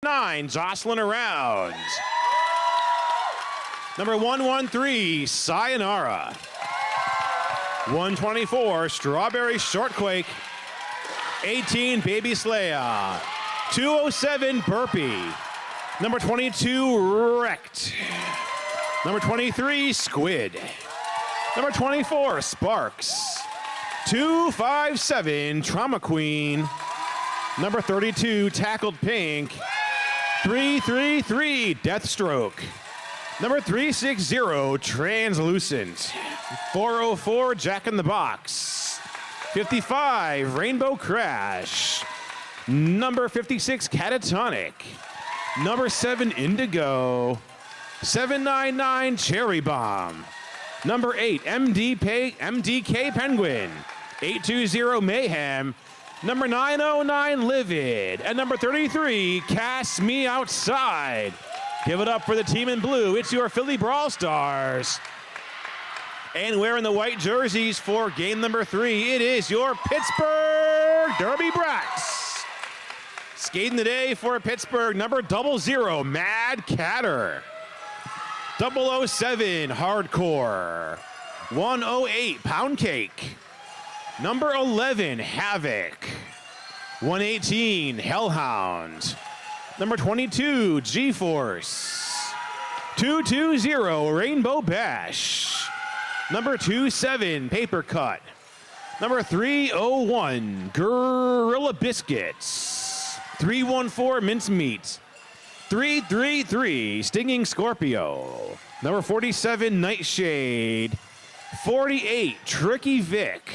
9, jostling around. Number 113, Sayonara. 124, Strawberry Shortquake. 18, Baby Slaya. 207, Burpee. Number 22, Wrecked. Number 23, Squid. Number 24, Sparks. 257, Trauma Queen. Number 32, Tackled Pink. 333, Deathstroke. Number 360, Translucent. 404, Jack in the Box. 55, Rainbow Crash. Number 56, Catatonic. Number 7, Indigo. 799, Cherry Bomb. Number 8, MDK Penguin. 820, Mayhem. Number 909, Livid. And number 33, Cast Me Outside. Give it up for the team in blue. It's your Philly Brawl Stars. And wearing the white jerseys for game number 3, it is your Pittsburgh Derby Brats. Skating today for Pittsburgh, number 00, Mad Catter. 007, Hardcore. 108, Pound Cake. Number 11, Havoc. 118, Hellhound. Number 22, G-Force. 220, Rainbow Bash. Number 27, Paper Cut. Number 301, Gorilla Biscuits. 314, Mincemeat. 333, Stinging Scorpio. Number 47, Nightshade. 48, Tricky Vic.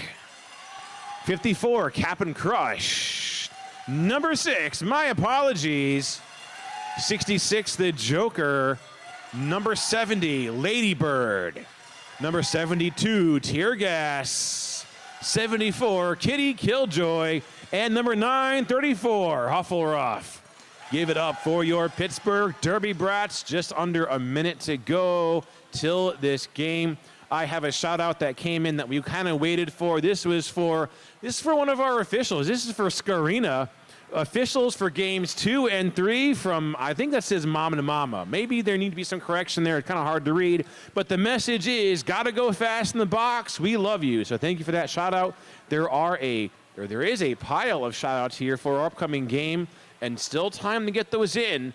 54, Cap'n Crush. Number 6, My Apologies. 66, The Joker. Number 70, Ladybird. Number 72, Tear Gas. 74, Kitty Killjoy. And number 934, Hufflepuff. Give it up for your Pittsburgh Derby Brats. Just under a minute to go till this game. I have a shout out that came in that we kind of waited for. This is for one of our officials. This is for Scarina. Officials for games 2 and 3 from, I think that says Mom and Mama. Maybe there need to be some correction there. It's kind of hard to read. But the message is, gotta go fast in the box. We love you. So thank you for that shout out. There is a pile of shout outs here for our upcoming game, and still time to get those in.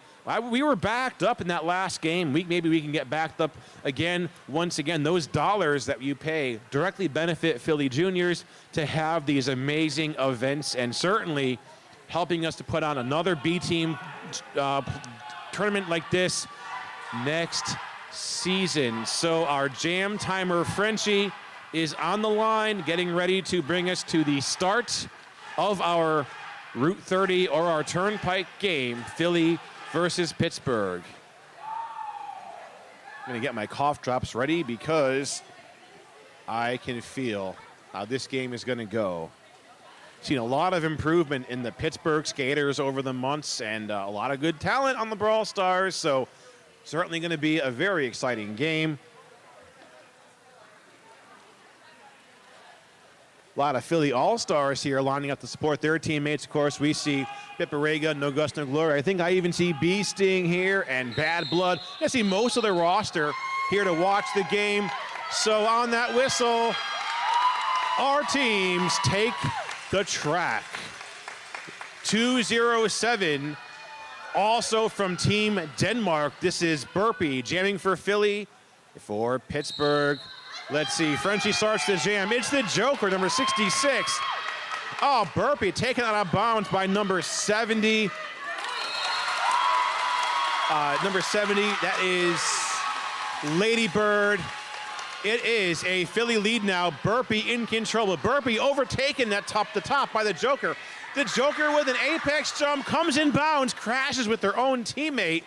We were backed up in that last game. Maybe we can get backed up again. Once again, those dollars that you pay directly benefit Philly Juniors to have these amazing events, and certainly helping us to put on another B-team tournament like this next season. So our jam timer, Frenchie, is on the line, getting ready to bring us to the start of our Route 30 or our Turnpike game, Philly versus Pittsburgh. I'm gonna get my cough drops ready because I can feel how this game is gonna go. Seen a lot of improvement in the Pittsburgh skaters over the months, and a lot of good talent on the Brawl Stars, so certainly gonna be a very exciting game. A lot of Philly All-Stars here lining up to support their teammates. Of course, we see Pip Barrega, No Gust, No Glory. I think I even see Bee Sting here and Bad Blood. I see most of the roster here to watch the game. So on that whistle, our teams take the track. 207, also from Team Denmark. This is Burpee jamming for Philly for Pittsburgh. Let's see, Frenchie starts the jam. It's the Joker, number 66. Oh, Burpee taken out of bounds by number 70. Number 70, that is Ladybird. It is a Philly lead now. Burpee in control, but Burpee overtaken that top to top by the Joker. The Joker with an apex jump comes in bounds, crashes with their own teammate.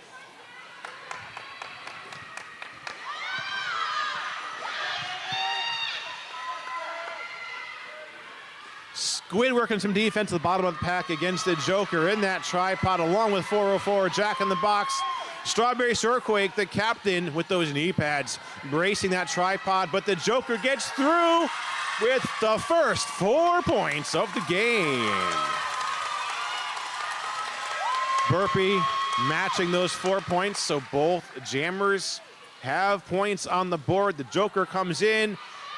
Squid working some defense at the bottom of the pack against the Joker in that tripod, along with 404, Jack in the Box. Strawberry Shortquake, the captain, with those knee pads, bracing that tripod, but the Joker gets through with the first 4 points of the game. Burpee matching those 4 points, so both jammers have points on the board. The Joker comes in,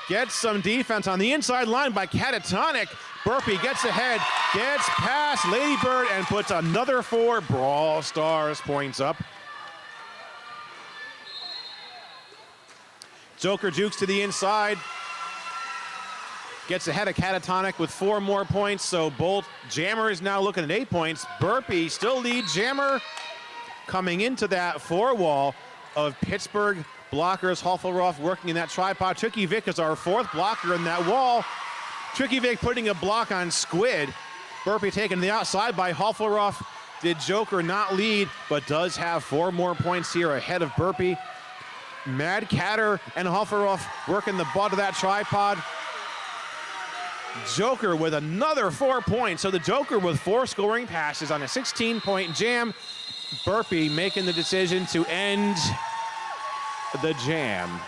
gets some defense on the inside line by Catatonic. Burpee gets ahead, gets past Ladybird, and puts another 4 Brawl Stars points up. Joker jukes to the inside, gets ahead of Catatonic with 4 more points, so both jammers now looking at 8 points. Burpee still leads jammer. Coming into that 4 wall of Pittsburgh blockers, Hufflepuff working in that tripod. Tricky Vic is our 4th blocker in that wall. Tricky Vic putting a block on Squid. Burpee taken to the outside by Hufflepuff. Did Joker not lead, but does have 4 more points here ahead of Burpee. Mad Catter and Hufflepuff working the butt of that tripod. Joker with another 4 points. So the Joker with 4 scoring passes on a 16-point jam. Burpee making the decision to end the jam.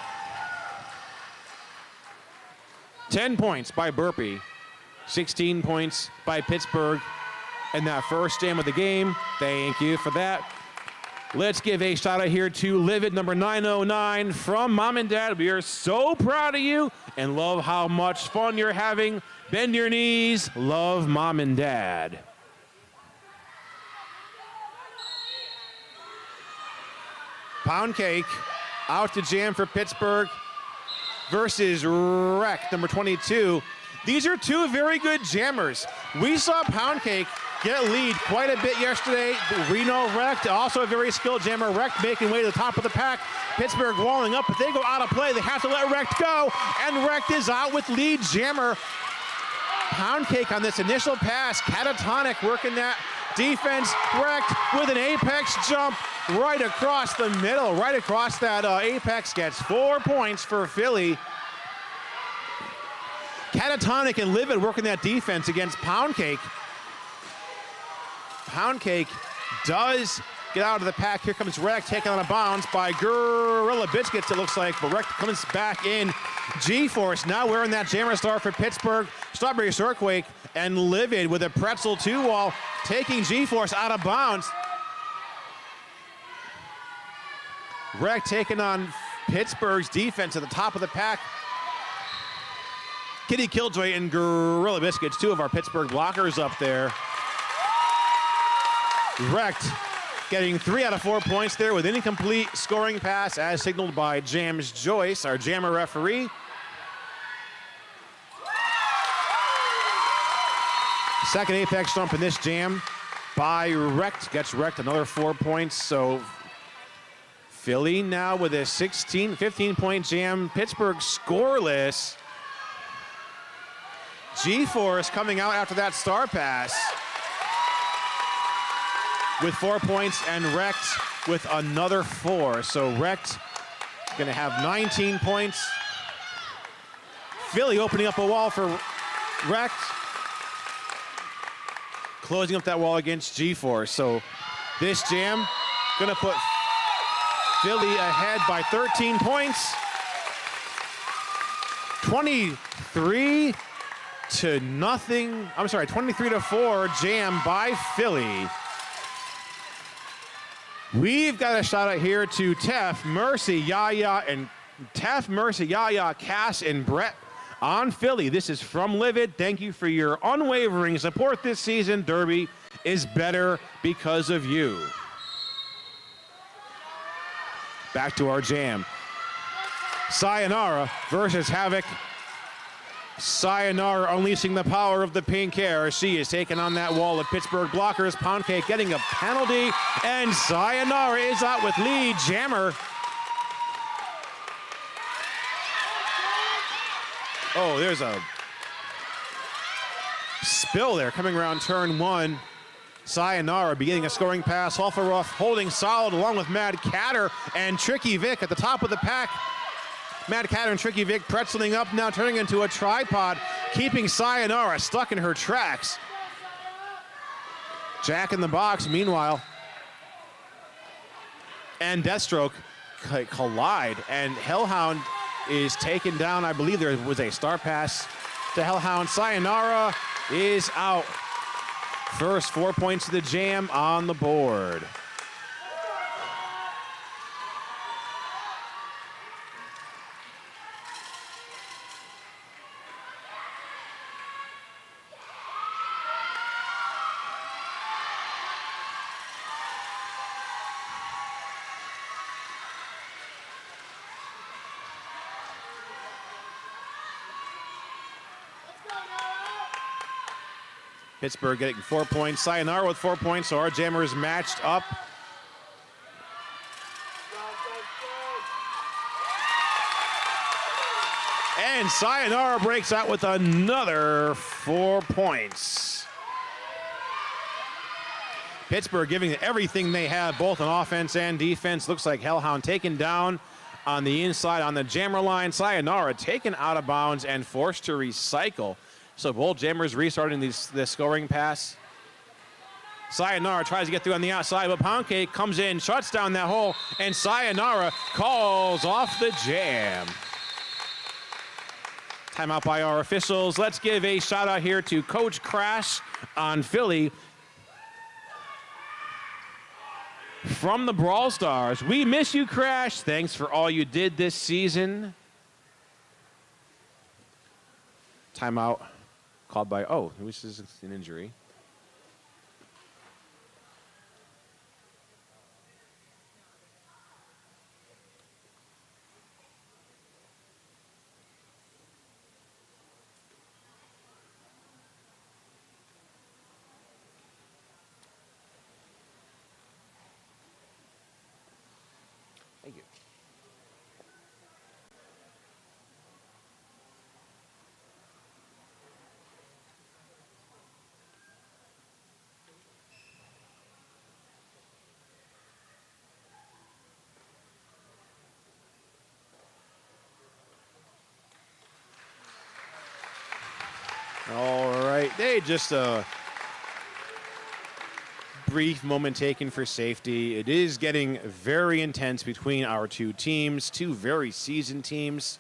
10 points by Burpee, 16 points by Pittsburgh in that first jam of the game. Thank you for that. Let's give a shout out here to Livid number 909 from Mom and Dad. We are so proud of you and love how much fun you're having. Bend your knees, love Mom and Dad. Pound Cake out to jam for Pittsburgh versus Wreck, number 22. These are 2 very good jammers. We saw Pound Cake get lead quite a bit yesterday. Reno Wreck, also a very skilled jammer. Wreck making way to the top of the pack. Pittsburgh walling up, but they go out of play. They have to let Wreck go, and Wreck is out with lead jammer. Pound Cake on this initial pass. Catatonic working that defense. Wrecked with an apex jump right across the middle, right across that apex. Gets 4 points for Philly. Catatonic and Livid working that defense against Pound Cake. Pound Cake does get out of the pack. Here comes Wreck, taken on a bounce by Gorilla Biscuits, it looks like, but Wreck comes back in. G-Force now wearing that jammer star for Pittsburgh. Strawberry Shortquake and Livid with a pretzel 2-wall, taking G-Force out of bounds. Wreck taking on Pittsburgh's defense at the top of the pack. Kitty Killjoy and Gorilla Biscuits, 2 of our Pittsburgh blockers up there. Wrecked getting 3 out of 4 points there with an incomplete scoring pass as signaled by James Joyce, our jammer referee. Second apex jump in this jam by Wrecked. Gets Wrecked another 4 points. So Philly now with a 15-point jam. Pittsburgh scoreless. G-Force coming out after that star pass with 4 points, and Wrecked with another 4. So Wrecked gonna have 19 points. Philly opening up a wall for Wrecked. Closing up that wall against G-Force. So this jam gonna put Philly ahead by 13 points. 23 to nothing. I'm sorry, 23-4 jam by Philly. We've got a shout out here to Tef, Mercy, Yaya, and Tef, Mercy, Yaya, Cass, and Brett on Philly. This is from Livid. Thank you for your unwavering support this season. Derby is better because of you. Back to our jam. Sayonara versus Havoc. Sayonara unleashing the power of the pink hair. She is taking on that wall of Pittsburgh blockers. Pound Cake getting a penalty, and Sayonara is out with lead jammer. Oh, there's a spill there coming around turn 1. Sayonara beginning a scoring pass. Hufflepuff holding solid along with Mad Catter and Tricky Vic at the top of the pack. Mad Catter and Tricky Vic pretzeling up now, turning into a tripod, keeping Sayonara stuck in her tracks. Jack in the Box, meanwhile, and Deathstroke collide, and Hellhound is taken down. I believe there was a star pass to Hellhound. Sayonara is out. First 4 points to the jam on the board. Pittsburgh getting 4 points. Sayonara with 4 points, so our Jammers matched up. And Sayonara breaks out with another 4 points. Pittsburgh giving everything they have, both on offense and defense. Looks like Hellhound taken down on the inside on the Jammer line. Sayonara taken out of bounds and forced to recycle. So both Jammers restarting the scoring pass. Sayonara tries to get through on the outside, but Pound Cake comes in, shuts down that hole, and Sayonara calls off the jam. Timeout by our officials. Let's give a shout out here to Coach Crash on Philly. From the Brawl Stars, we miss you, Crash. Thanks for all you did this season. Timeout called by, this is an injury. Thank you. All right, they just brief moment taken for safety. It is getting very intense between our two teams, two very seasoned teams.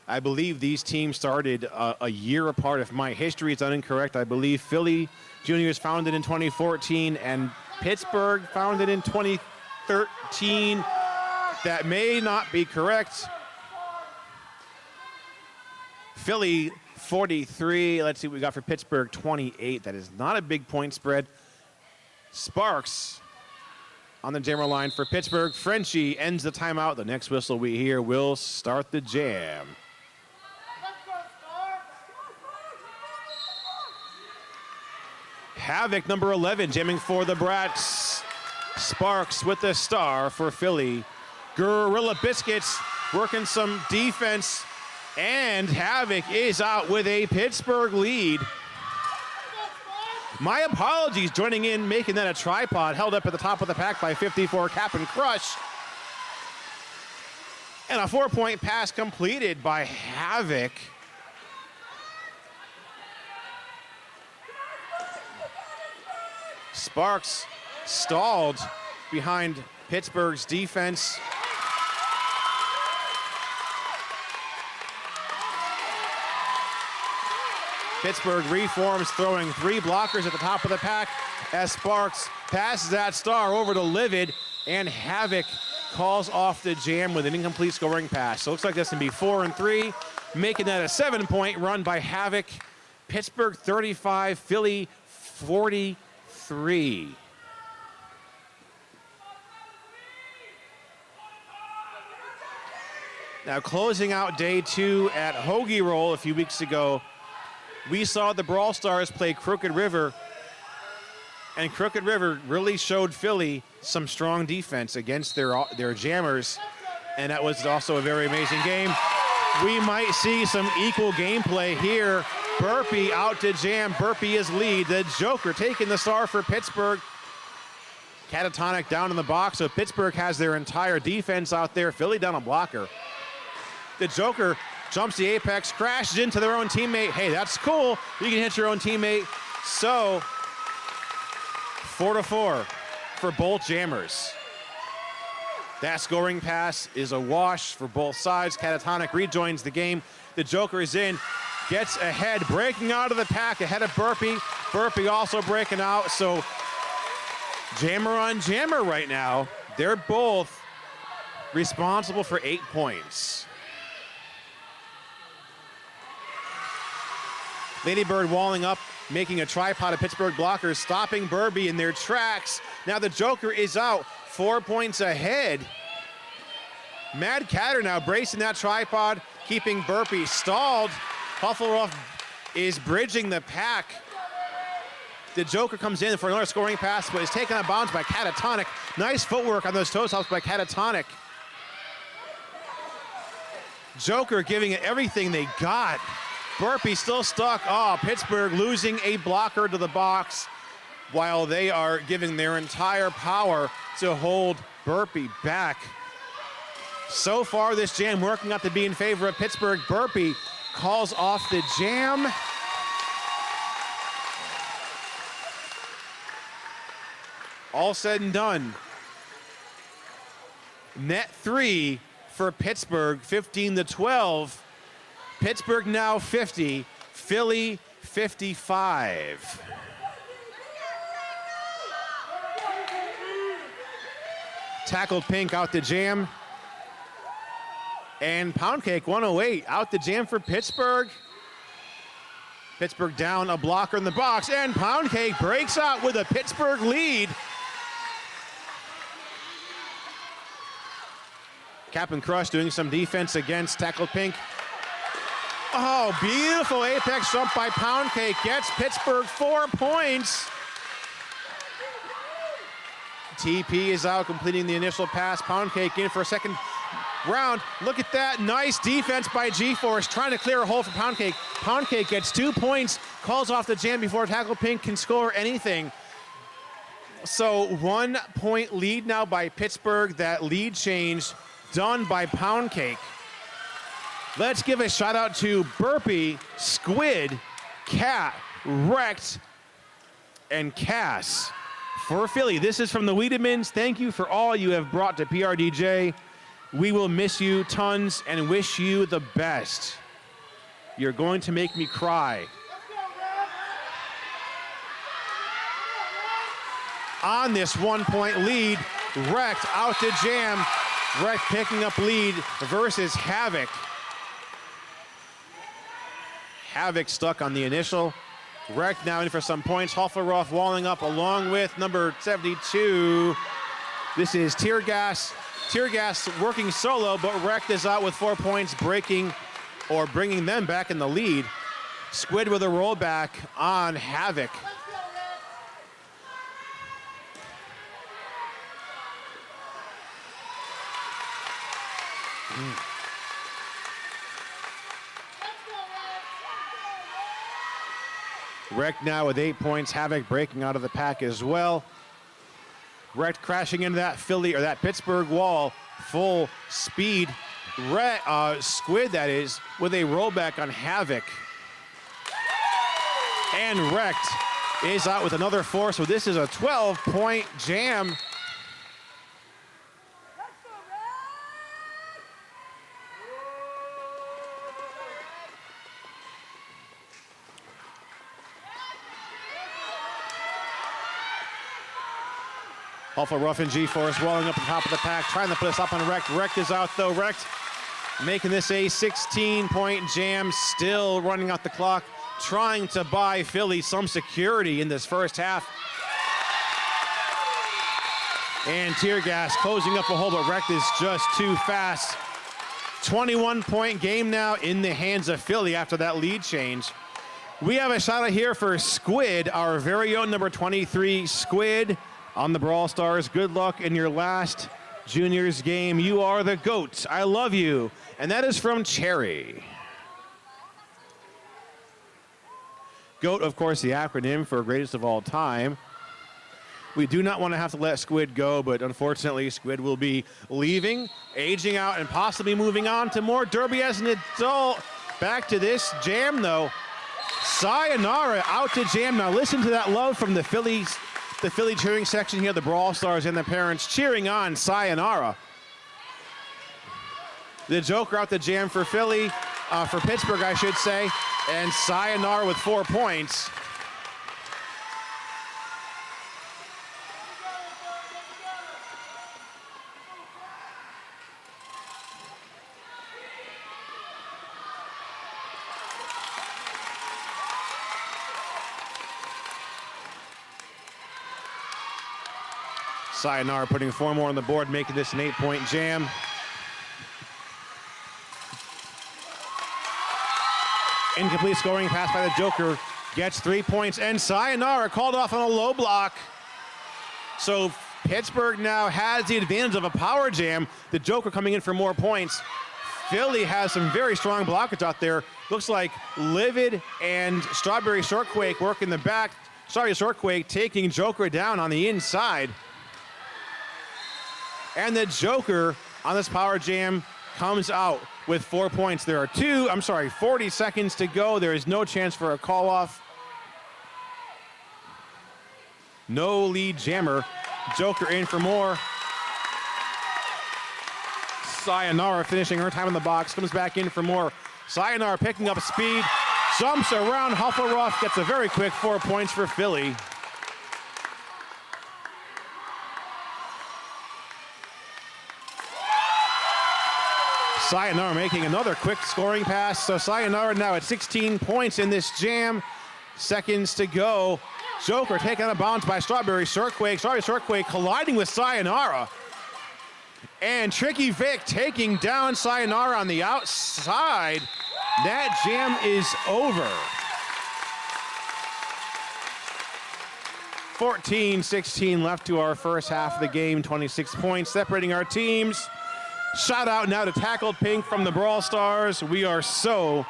I believe these teams started a year apart. If my history is incorrect, I believe Philly Juniors founded in 2014 and Pittsburgh founded in 2013. That may not be correct. Philly 43. Let's see what we got for Pittsburgh, 28. That is not a big point spread. Sparks on the Jammer line for Pittsburgh. Frenchie ends the timeout. The next whistle we hear will start the jam. Havoc, number 11, jamming for the Brats. Sparks with the star for Philly. Gorilla Biscuits working some defense. And Havoc is out with a Pittsburgh lead. My apologies, joining in, making that a tripod, held up at the top of the pack by 54 Cap'n Crush. And a 4-point pass completed by Havoc. Sparks stalled behind Pittsburgh's defense. Pittsburgh reforms, throwing 3 blockers at the top of the pack as Sparks passes that star over to Livid, and Havoc calls off the jam with an incomplete scoring pass. So it looks like that's going to be 4 and 3, making that a 7-point run by Havoc. Pittsburgh 35, Philly 43. Now closing out day 2 at Hoagie Roll a few weeks ago, we saw the Brawl Stars play Crooked River, and Crooked River really showed Philly some strong defense against their jammers, and that was also a very amazing game. We might see some equal gameplay here. Burpee out to jam. Burpee is lead. The Joker taking the star for Pittsburgh. Catatonic down in the box, so Pittsburgh has their entire defense out there. Philly down a blocker. The Joker jumps the apex, crashes into their own teammate. Hey, that's cool. You can hit your own teammate. So, 4-4 for both jammers. That scoring pass is a wash for both sides. Catatonic rejoins the game. The Joker is in, gets ahead, breaking out of the pack ahead of Burpee. Burpee also breaking out. So, jammer on jammer right now. They're both responsible for 8 points. Ladybird walling up, making a tripod of Pittsburgh blockers, stopping Burpee in their tracks. Now the Joker is out, 4 points ahead. Mad Catter now bracing that tripod, keeping Burpee stalled. Hufflepuff is bridging the pack The Joker comes in for another scoring pass, but is taken out of bounds by Catatonic. Nice footwork on those toe stops by Catatonic. Joker giving it everything they got. Burpee still stuck. Oh, Pittsburgh losing a blocker to the box while they are giving their entire power to hold Burpee back. So far, this jam working out to be in favor of Pittsburgh. Burpee calls off the jam. All said and done. Net 3 for Pittsburgh, 15-12. Pittsburgh now 50, Philly 55. Tackled Pink out the jam. And Pound Cake 108 out the jam for Pittsburgh. Pittsburgh down a blocker in the box, and Pound Cake breaks out with a Pittsburgh lead. Captain Crush doing some defense against Tackled Pink. Oh, beautiful apex jump by Pound Cake. Gets Pittsburgh 4 points. TP is out completing the initial pass. Pound Cake in for a second round. Look at that. Nice defense by G-Force trying to clear a hole for Pound Cake. Pound Cake gets 2 points, calls off the jam before Tackled Pink can score anything. So 1 point lead now by Pittsburgh. That lead change done by Pound Cake. Let's give a shout out to Burpee, Squid, Cat, Wrecked, and Cass for Philly. This is from the Wiedemans. Thank you for all you have brought to PRDJ. We will miss you tons and wish you the best. You're going to make me cry. On this 1 point lead, Wrecked out to jam. Wrecked picking up lead versus Havoc. Havoc stuck on the initial. Wrecked now in for some points. Hofferoth walling up along with number 72. This is Tear Gas. Tear Gas working solo, but Wrecked is out with 4 points, breaking or bringing them back in the lead. Squid with a rollback on Havoc. Wrecked now with 8 points. Havoc breaking out of the pack as well. Wrecked crashing into that Philly or that Pittsburgh wall, full speed. Squid, that is, with a rollback on Havoc. And Wrecked is out with another 4, so this is a 12-point jam. Alpha Rough and G-Force rolling up the top of the pack, trying to put us up on Wrecked. Wrecked is out though. Wrecked making this a 16-point jam, still running out the clock, trying to buy Philly some security in this first half. And Tear Gas closing up a hole, but Wrecked is just too fast. 21-point game now in the hands of Philly after that lead change. We have a shout out here for Squid, our very own number 23 Squid. On the Brawl Stars, good luck in your last juniors game. You are the GOAT. I love you. And that is from Cherry. GOAT, of course, the acronym for greatest of all time. We do not want to have to let Squid go, but unfortunately, Squid will be leaving, aging out, and possibly moving on to more derby as an adult. Back to this jam, though. Sayonara out to jam. Now listen to that love from the Philly cheering section here, the Brawl Stars and the parents cheering on Sayonara. The Joker out the jam for Philly, for Pittsburgh, I should say, and Sayonara with 4 points. Sayonara putting 4 more on the board, making this an 8-point jam. Incomplete scoring pass by the Joker. gets 3 points, and sayonara called off on a low block. So Pittsburgh now has the advantage of a power jam. The Joker coming in for more points. Philly has some very strong blockers out there. Looks like Livid and Strawberry Shortquake work in the back. Strawberry Shortquake taking Joker down on the inside. And the Joker on this power jam comes out with 4 points. There are 40 seconds to go. There is no chance for a call off. No lead jammer. Joker in for more. Sayonara finishing her time in the box, comes back in for more. Sayonara picking up speed, jumps around Hufflepuff, gets a very quick 4 points for Philly. Sayonara making another quick scoring pass. So Sayonara now at 16 points in this jam. Seconds to go. Joker taken out of bounds by Strawberry Shortquake. Strawberry Shortquake colliding with Sayonara. And Tricky Vic taking down Sayonara on the outside. That jam is over. 14-16 left to our first half of the game. 26 points separating our teams. Shout out now to Tackled Pink from the Brawl Stars. We are so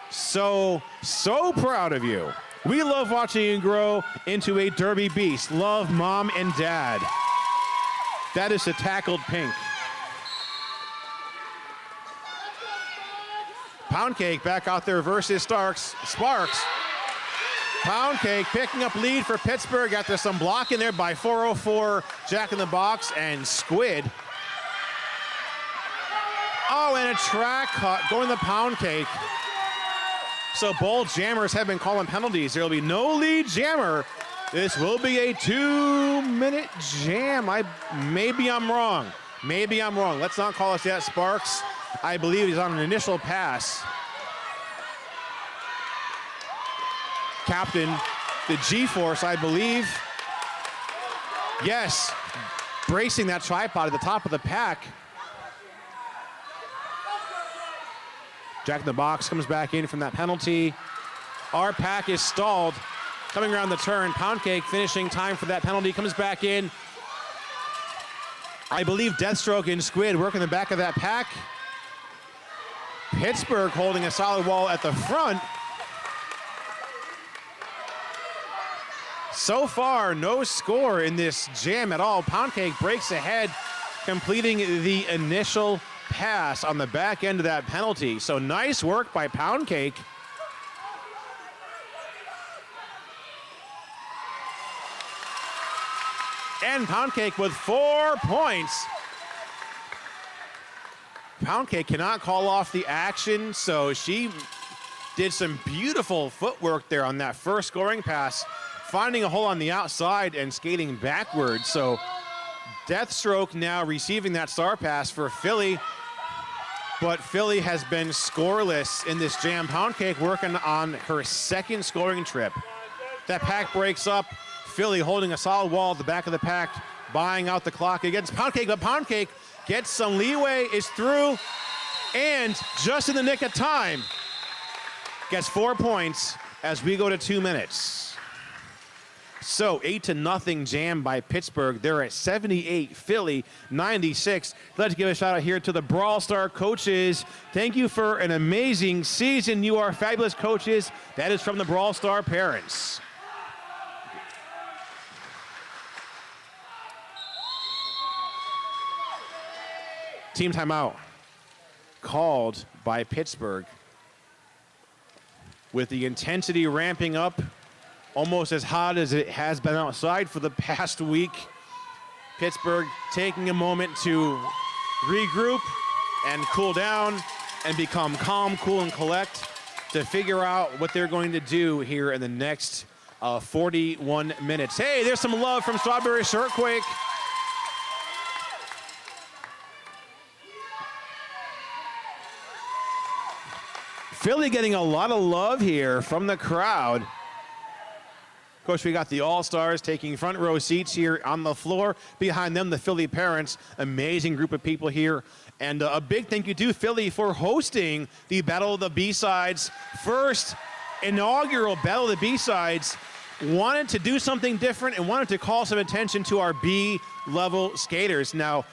proud of you. We love watching you grow into a derby beast. Love, Mom and Dad. That is the Tackled Pink. Pound Cake back out there versus Sparks. Pound Cake picking up lead for Pittsburgh after some blocking there by 404 Jack in the Box and Squid. Oh, and a track cut going to Pound Cake. So both jammers have been calling penalties. There will be no lead jammer. This will be a 2-minute jam. Maybe I'm wrong. Let's not call us yet. Sparks, I believe he's on an initial pass. Captain, the G-Force, I believe. Yes, bracing that tripod at the top of the pack. Jack in the Box comes back in from that penalty. Our pack is stalled. Coming around the turn, Pound Cake finishing time for that penalty, comes back in. I believe Deathstroke and Squid work in the back of that pack. Pittsburgh holding a solid wall at the front. So far, no score in this jam at all. Pound Cake breaks ahead, completing the initial pass on the back end of that penalty. So nice work by Pound Cake. And Pound Cake with 4 points. Pound Cake cannot call off the action, so she did some beautiful footwork there on that first scoring pass, finding a hole on the outside and skating backwards. So Deathstroke now receiving that star pass for Philly, but Philly has been scoreless in this jam. Pound Cake working on her second scoring trip. That pack breaks up. Philly holding a solid wall at the back of the pack, buying out the clock against Pound Cake, but Pound Cake gets some leeway, is through, and just in the nick of time, gets 4 points as we go to 2 minutes. So 8-0 jam by Pittsburgh. They're at 78, Philly 96. Let's give a shout out here to the Brawl Star coaches. Thank you for an amazing season. You are fabulous coaches. That is from the Brawl Star parents. Team timeout called by Pittsburgh. With the intensity ramping up, almost as hot as it has been outside for the past week. Pittsburgh taking a moment to regroup and cool down and become calm, cool, and collect to figure out what they're going to do here in the next 41 minutes. Hey, there's some love from Strawberry Shortquake. Philly getting a lot of love here from the crowd. Of course, we got the All-Stars taking front row seats here on the floor. Behind them, the Philly parents. Amazing group of people here. And a big thank you to Philly for hosting the Battle of the B-Sides. First inaugural Battle of the B-Sides, wanted to do something different and wanted to call some attention to our B-level skaters. Now,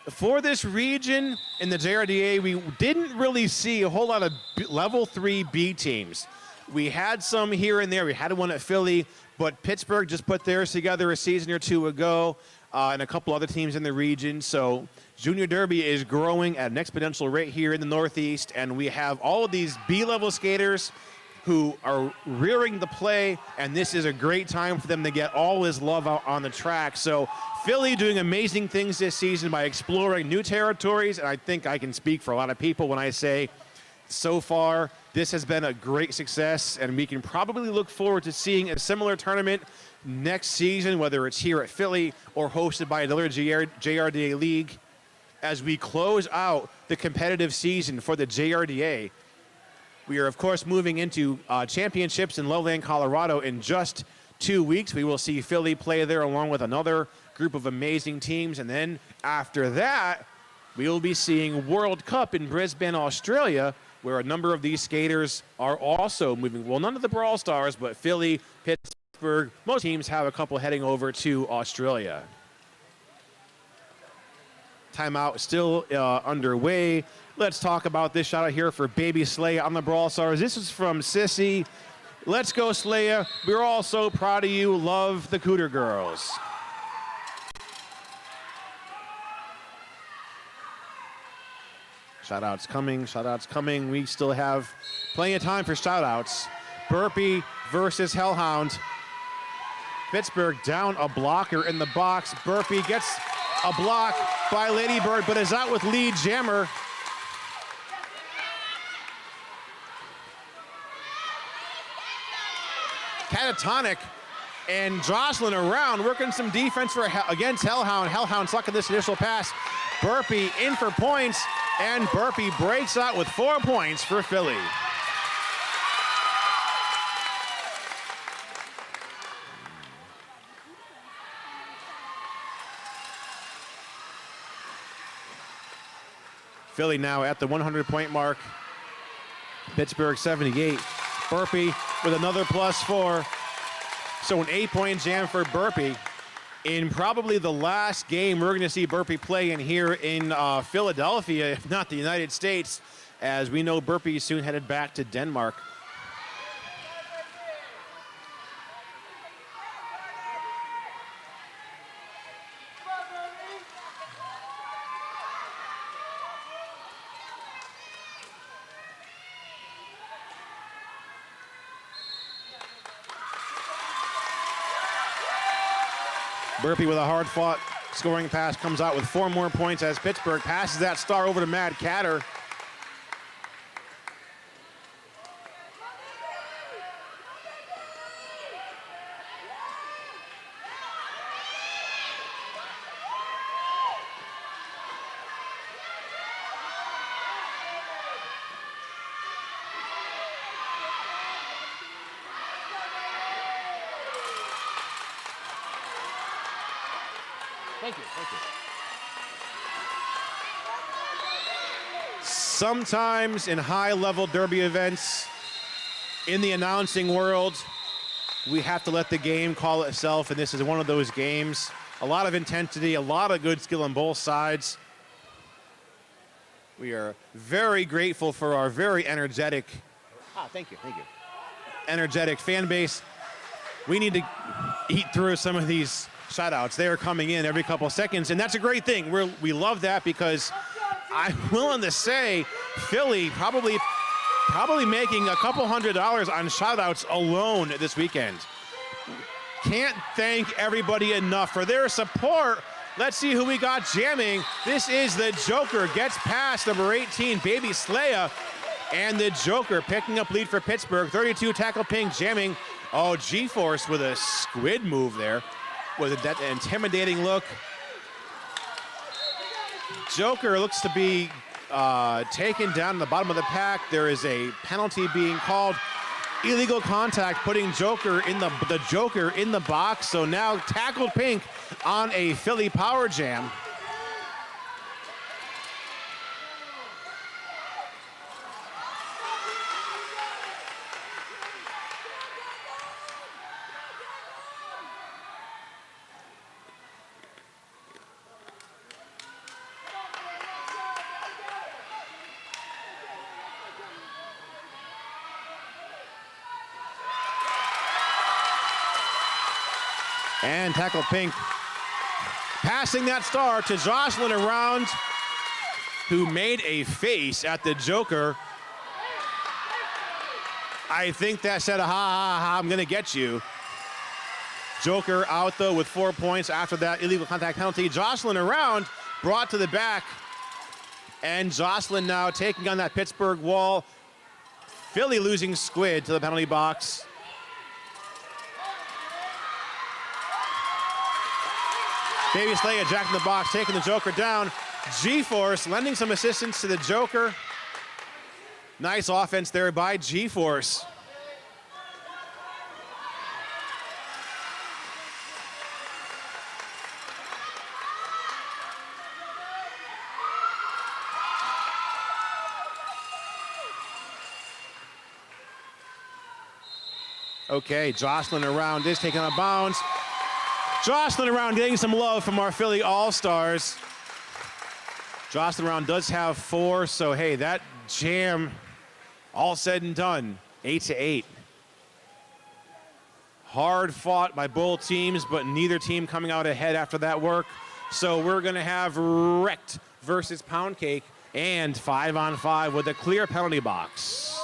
for this region in the JRDA, we didn't really see a whole lot of level 3 B teams. We had some here and there. We had one at Philly, but Pittsburgh just put theirs together a season or two ago, and a couple other teams in the region. So Junior Derby is growing at an exponential rate here in the Northeast, and we have all of these B-level skaters who are rearing the play, and this is a great time for them to get all this love out on the track. So Philly doing amazing things this season by exploring new territories, and I think I can speak for a lot of people when I say so far this has been a great success, and we can probably look forward to seeing a similar tournament next season, whether it's here at Philly or hosted by another JRDA league, as we close out the competitive season for the JRDA. We are, of course, moving into championships in Lowland, Colorado in just 2 weeks. We will see Philly play there along with another group of amazing teams. And then after that, we will be seeing World Cup in Brisbane, Australia, where a number of these skaters are also moving. Well, none of the Brawl stars, but Philly, Pittsburgh, most teams have a couple heading over to Australia. Timeout still underway. Let's talk about this shout out here for Baby Slaya on the Brawl Stars. This is from Sissy. Let's go, Slaya. We're all so proud of you. Love the Cooter Girls. Shout outs coming. Shout outs coming. We still have plenty of time for shout outs. Burpee versus Hellhound. Pittsburgh down a blocker in the box. Burpee gets a block by Ladybird, but is out with lead jammer. Catatonic and Jocelyn around, working some defense against Hellhound. Hellhound sucking this initial pass. Burpee in for points, and Burpee breaks out with 4 points for Philly. Philly now at the 100-point mark. Pittsburgh 78. Burpee with another +4. So an 8-point jam for Burpee. In probably the last game we're going to see Burpee play in here in Philadelphia, if not the United States, as we know Burpee is soon headed back to Denmark. Burpee with a hard-fought scoring pass comes out with 4 more points as Pittsburgh passes that star over to Mad Catter. Thank you. Sometimes in high-level derby events, in the announcing world, we have to let the game call itself, and this is one of those games. A lot of intensity, a lot of good skill on both sides. We are very grateful for our very energetic, Thank you. energetic fan base. We need to eat through some of these shout-outs. They are coming in every couple of seconds, and that's a great thing. We love that because I'm willing to say Philly probably making a couple $100 on shout-outs alone this weekend. Can't thank everybody enough for their support. Let's see who we got jamming. This is the Joker, gets past number 18, Baby Slaya, and the Joker picking up lead for Pittsburgh. 32 tackle ping jamming. Oh, G-Force with a squid move there. With that intimidating look. Joker looks to be taken down in the bottom of the pack. There is a penalty being called. Illegal contact, putting Joker in the Joker in the box. So now tackled pink on a Philly power jam. And tackle Pink. Passing that star to Jocelyn around, who made a face at the Joker. I think that said, ha, ha, ha, I'm going to get you. Joker out, though, with 4 points after that illegal contact penalty. Jocelyn around, brought to the back. And Jocelyn now taking on that Pittsburgh wall. Philly losing Squid to the penalty box. Baby Slay, Jack in the box, taking the Joker down. G-Force lending some assistance to the Joker. Nice offense there by G-Force. Okay, Jocelyn around is taking a bounce. Jocelyn around getting some love from our Philly All-Stars. Jocelyn around does have 4, so hey, that jam, all said and done, 8-8. Hard fought by both teams, but neither team coming out ahead after that work. So we're gonna have Wrecked versus Pound Cake and 5-on-5 with a clear penalty box.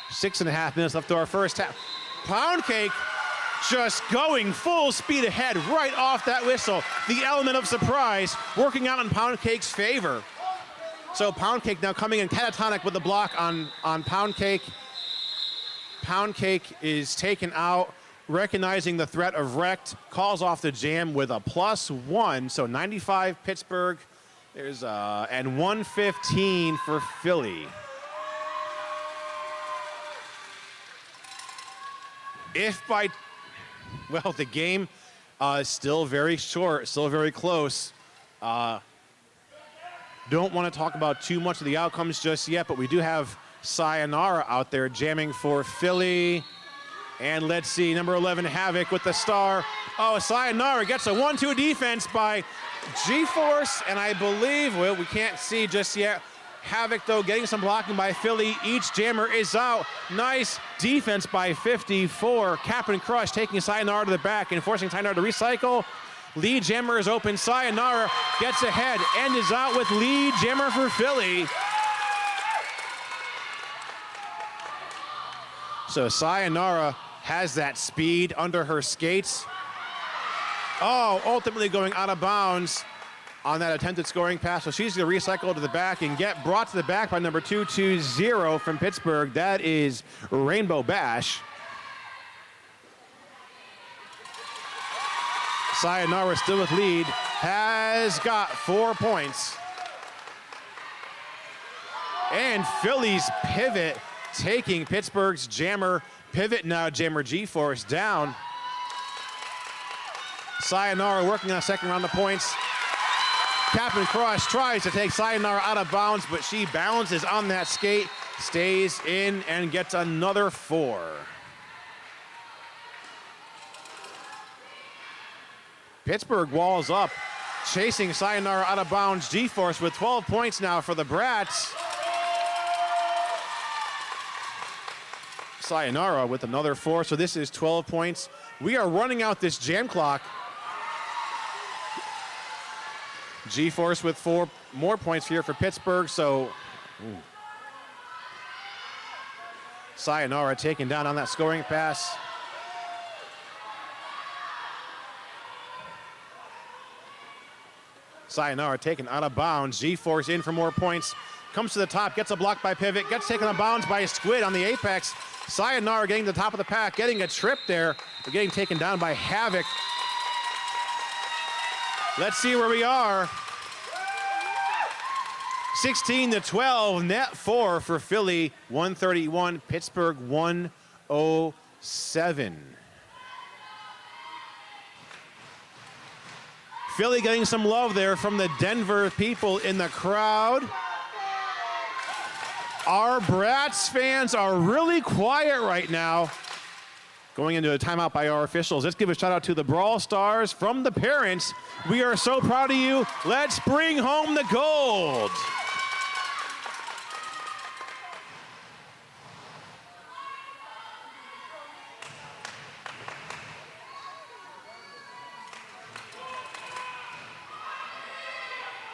6.5 minutes left to our first half. Pound Cake just going full speed ahead right off that whistle. The element of surprise working out in Pound Cake's favor. So Pound Cake now coming in catatonic with the block on Pound Cake. Pound Cake is taken out, recognizing the threat of Wrecked, calls off the jam with a +1. So 95 Pittsburgh. There's and 115 for Philly. If by, well, the game is still very short, still very close. Don't want to talk about too much of the outcomes just yet, but we do have Sayonara out there jamming for Philly. And let's see, number 11, Havoc with the star. Oh, Sayonara gets a 1-2 defense by G-Force, and I believe, well, we can't see just yet. Havoc, though, getting some blocking by Philly. Each jammer is out. Nice defense by 54. Cap and Crush taking Sayonara to the back and forcing Sayonara to recycle. Lead jammer is open. Sayonara gets ahead and is out with lead jammer for Philly. So Sayonara has that speed under her skates. Oh, ultimately going out of bounds on that attempted scoring pass. So she's going to recycle to the back and get brought to the back by number 220 from Pittsburgh. That is Rainbow Bash. Sayonara still with lead, has got 4 points. And Philly's pivot taking Pittsburgh's jammer. Pivot now, jammer G-Force down. Sayonara working on a second round of points. Captain Crush tries to take Sayonara out of bounds, but she balances on that skate, stays in, and gets another 4. Pittsburgh walls up, chasing Sayonara out of bounds. G-Force with 12 points now for the Brats. Sayonara with another 4, so this is 12 points. We are running out this jam clock. G-Force with 4 more points here for Pittsburgh, so Sayonara taken down on that scoring pass. Sayonara taken out of bounds. G-Force in for more points. Comes to the top, gets a block by Pivot, gets taken out of bounds by Squid on the apex. Sayonara getting to the top of the pack, getting a trip there, but getting taken down by Havoc. Let's see where we are. 16-12, net 4 for Philly, 131, Pittsburgh 107. Philly getting some love there from the Denver people in the crowd. Our Brats fans are really quiet right now. Going into a timeout by our officials. Let's give a shout out to the Brawl Stars from the parents. We are so proud of you. Let's bring home the gold.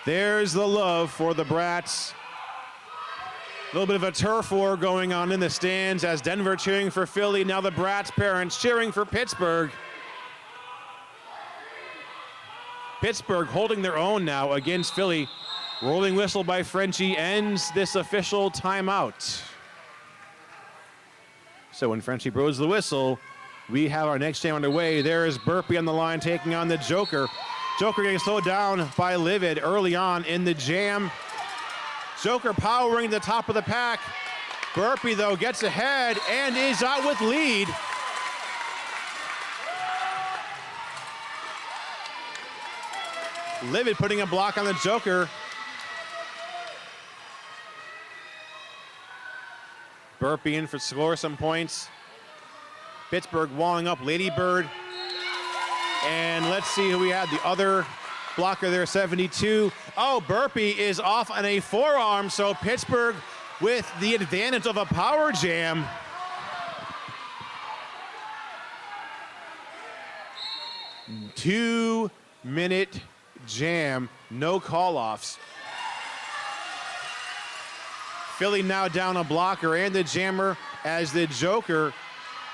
There's the love for the Brats. A little bit of a turf war going on in the stands as Denver cheering for Philly. Now the Brats parents cheering for Pittsburgh. Pittsburgh holding their own now against Philly. Rolling whistle by Frenchie ends this official timeout. So when Frenchie blows the whistle, we have our next jam underway. There is Burpee on the line taking on the Joker. Joker getting slowed down by Livid early on in the jam. Joker powering to the top of the pack. Burpee, though, gets ahead and is out with lead. Livid putting a block on the Joker. Burpee in for score some points. Pittsburgh walling up Ladybird. And let's see who we had. The other blocker there, 72. Oh, Burpee is off on a forearm, so Pittsburgh with the advantage of a power jam. Two-minute jam, no call-offs. Philly now down a blocker and the jammer as the Joker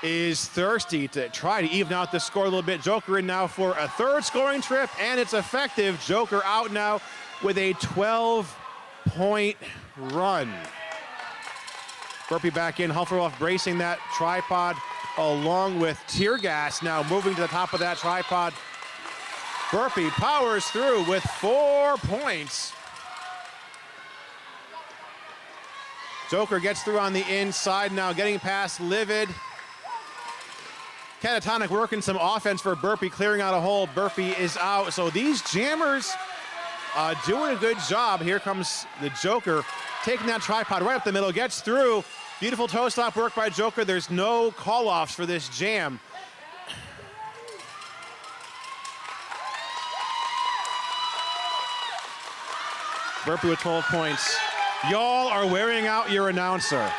is thirsty to try to even out the score a little bit. Joker in now for a third scoring trip, and it's effective. Joker out now with a 12-point run. Burpee back in, Hufflepuff bracing that tripod along with tear gas now moving to the top of that tripod. Burpee powers through with 4 points. Joker gets through on the inside now, getting past Livid. Catatonic working some offense for Burpee, clearing out a hole. Burpee is out. So these jammers doing a good job. Here comes the Joker, taking that tripod right up the middle, gets through. Beautiful toe stop work by Joker. There's no call-offs for this jam. Burpee with 12 points. Y'all are wearing out your announcer.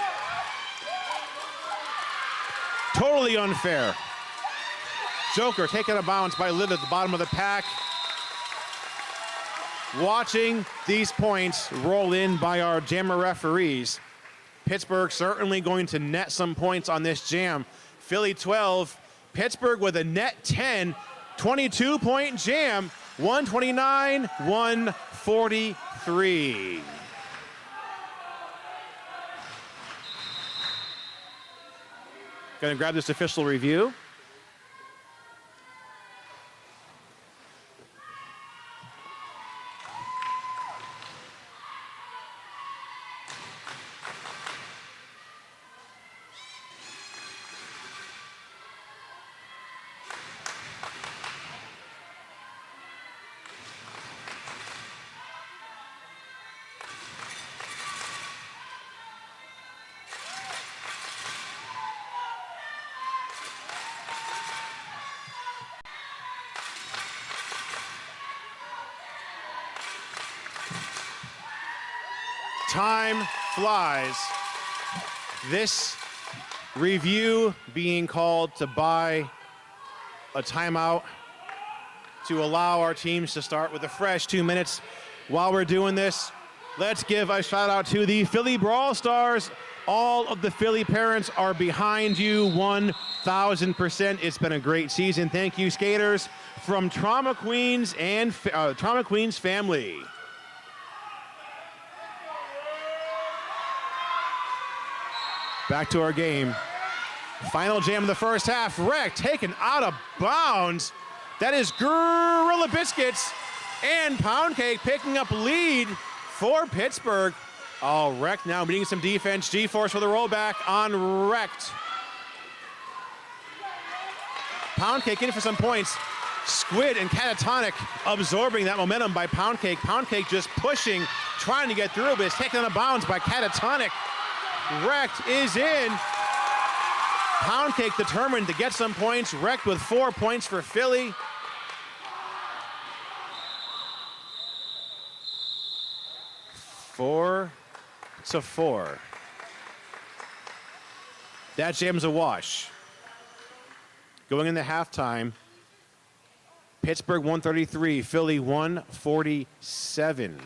Totally unfair. Joker taking a bounce by Liv at the bottom of the pack. Watching these points roll in by our jammer referees. Pittsburgh certainly going to net some points on this jam. Philly 12, Pittsburgh with a net 10, 22-point jam, 129-143. Gonna grab this official review. Time flies. This review being called to buy a timeout to allow our teams to start with a fresh 2 minutes. While we're doing this, let's give a shout out to the Philly Brawl Stars. All of the Philly parents are behind you 1,000%. It's been a great season. Thank you, skaters, from Trauma Queens and Trauma Queens family. Back to our game. Final jam of the first half. Wreck taken out of bounds. That is Gorilla Biscuits and Pound Cake picking up lead for Pittsburgh. Oh, Wreck now needing some defense. G-Force for the rollback on Wrecked. Pound Cake in for some points. Squid and Catatonic absorbing that momentum by Pound Cake. Pound Cake just pushing, trying to get through, but it's taken out of bounds by Catatonic. Wrecked is in. Pound Cake determined to get some points. Wrecked with 4 points for Philly. Four to 4. That jam's a wash. Going into halftime, Pittsburgh 133, Philly 147.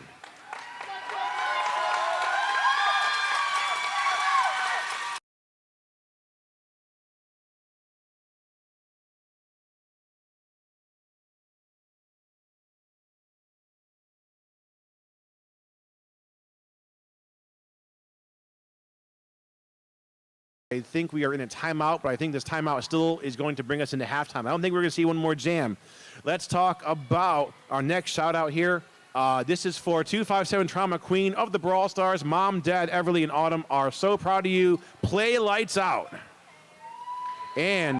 I think we are in a timeout, but I think this timeout still is going to bring us into halftime. I don't think we're going to see one more jam. Let's talk about our next shout out here. This is for 257 Trauma Queen of the Brawl Stars. Mom, Dad, Everly, and Autumn are so proud of you. Play lights out. And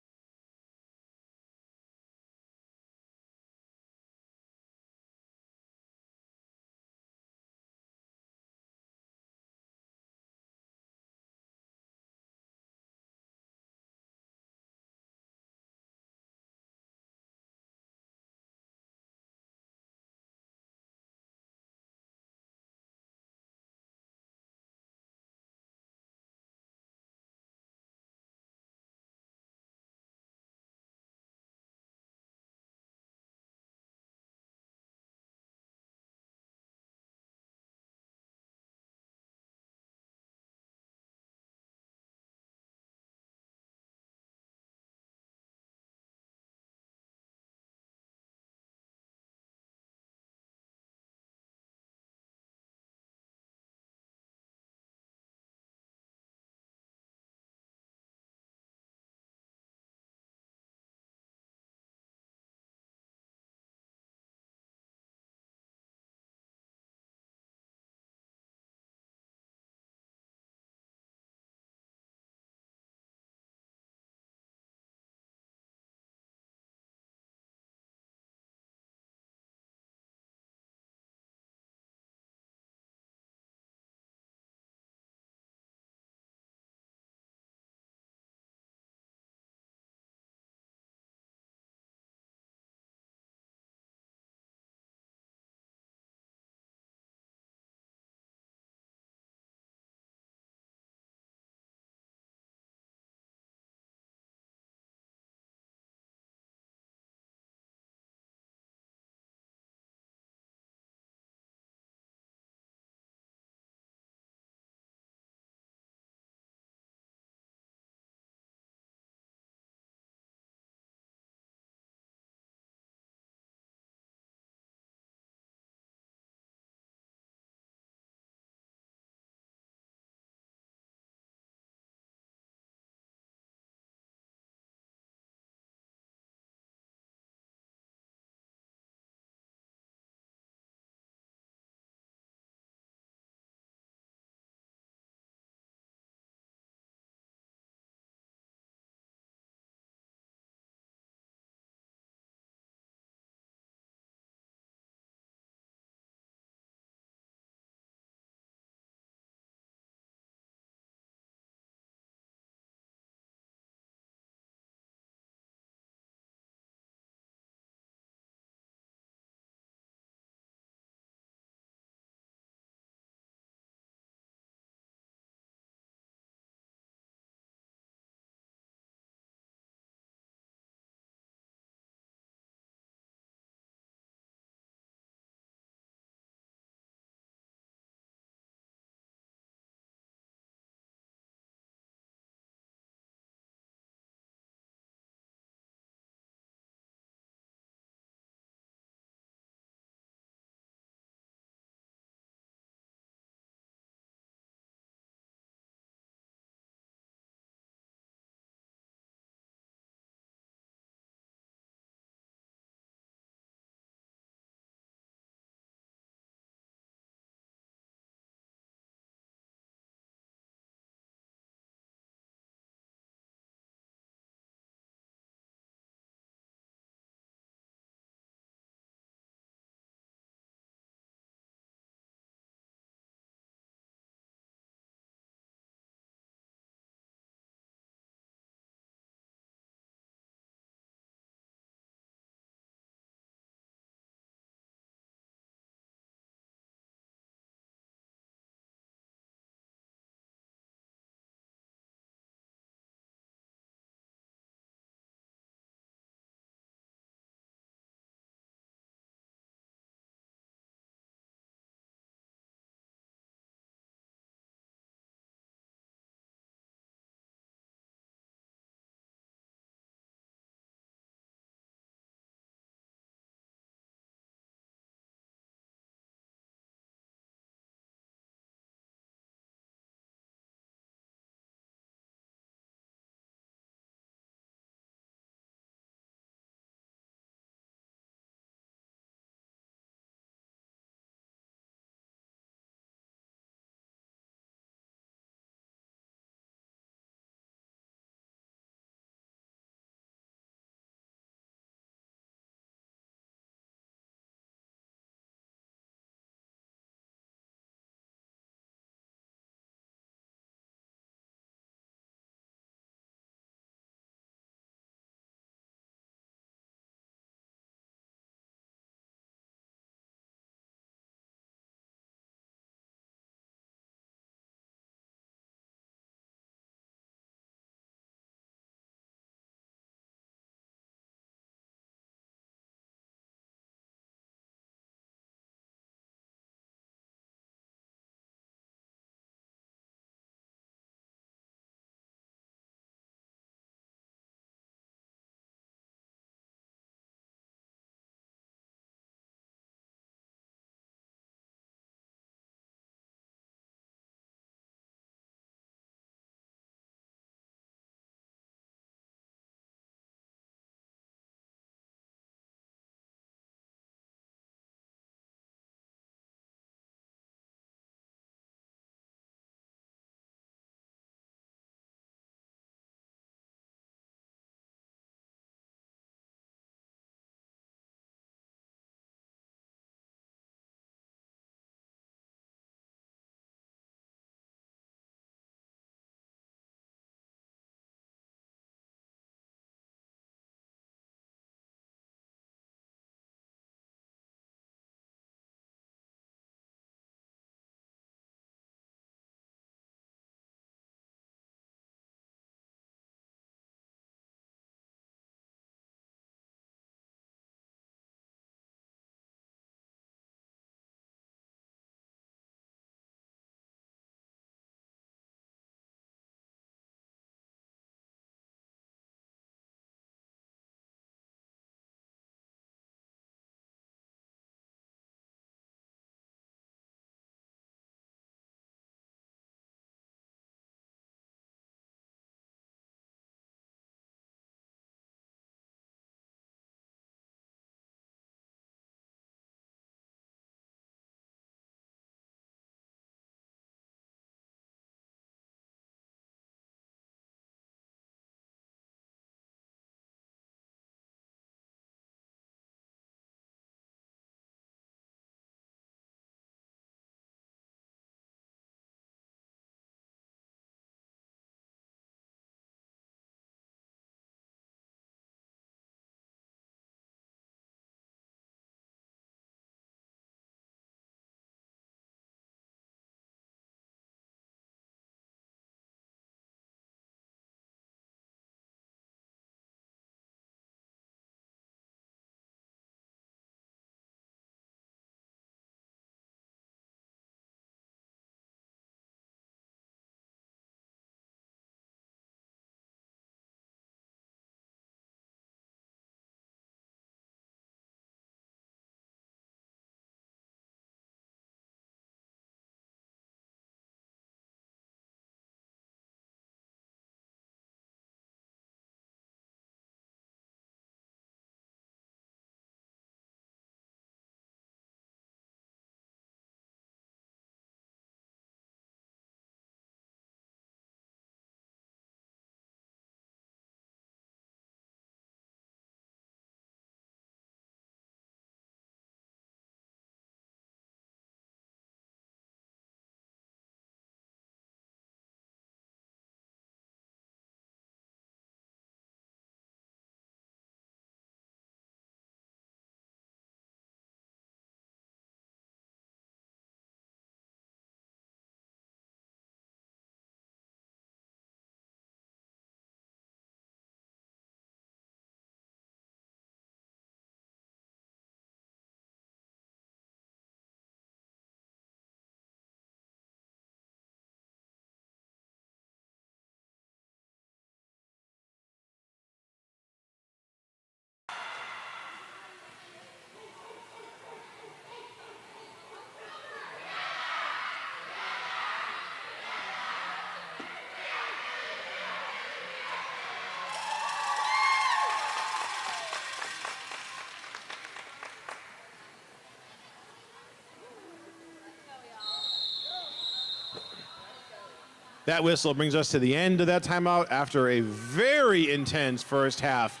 That whistle brings us to the end of that timeout after a very intense first half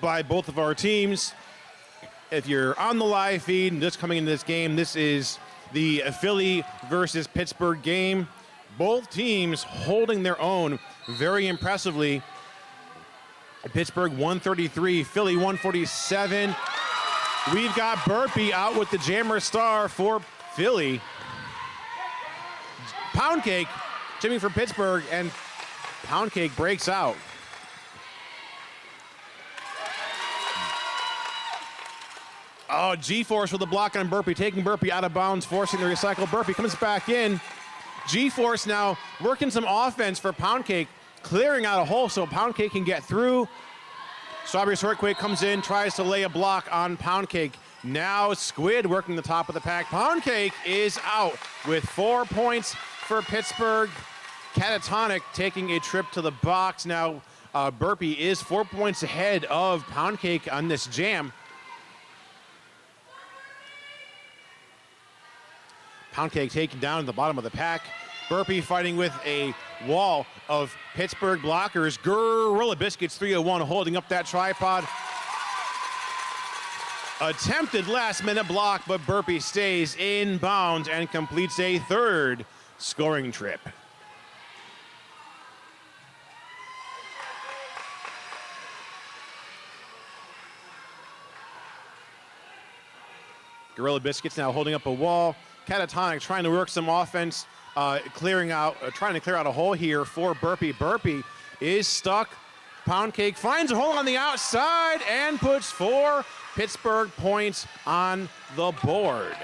by both of our teams. If you're on the live feed and just coming into this game, this is the Philly versus Pittsburgh game. Both teams holding their own very impressively. Pittsburgh 133, Philly 147. We've got Burpee out with the jammer star for Philly. Pound Cake jamming for Pittsburgh, and Pound Cake breaks out. Oh, G-Force with the block on Burpee, taking Burpee out of bounds, forcing the recycle. Burpee comes back in. G-Force now working some offense for Pound Cake, clearing out a hole so Pound Cake can get through. Strawberry Shortcake comes in, tries to lay a block on Pound Cake. Now Squid working the top of the pack. Pound Cake is out with 4 points for Pittsburgh. Catatonic taking a trip to the box. Now Burpee is 4 points ahead of Pound Cake on this jam. Pound Cake taken down at the bottom of the pack. Burpee fighting with a wall of Pittsburgh blockers. Gorilla Biscuits 301 holding up that tripod. Attempted last minute block, but Burpee stays in bounds and completes a third scoring trip. Gorilla Biscuits now holding up a wall. Catatonic trying to work some offense, trying to clear out a hole here for Burpee. Burpee is stuck. Pound Cake finds a hole on the outside and puts 4 Pittsburgh points on the board.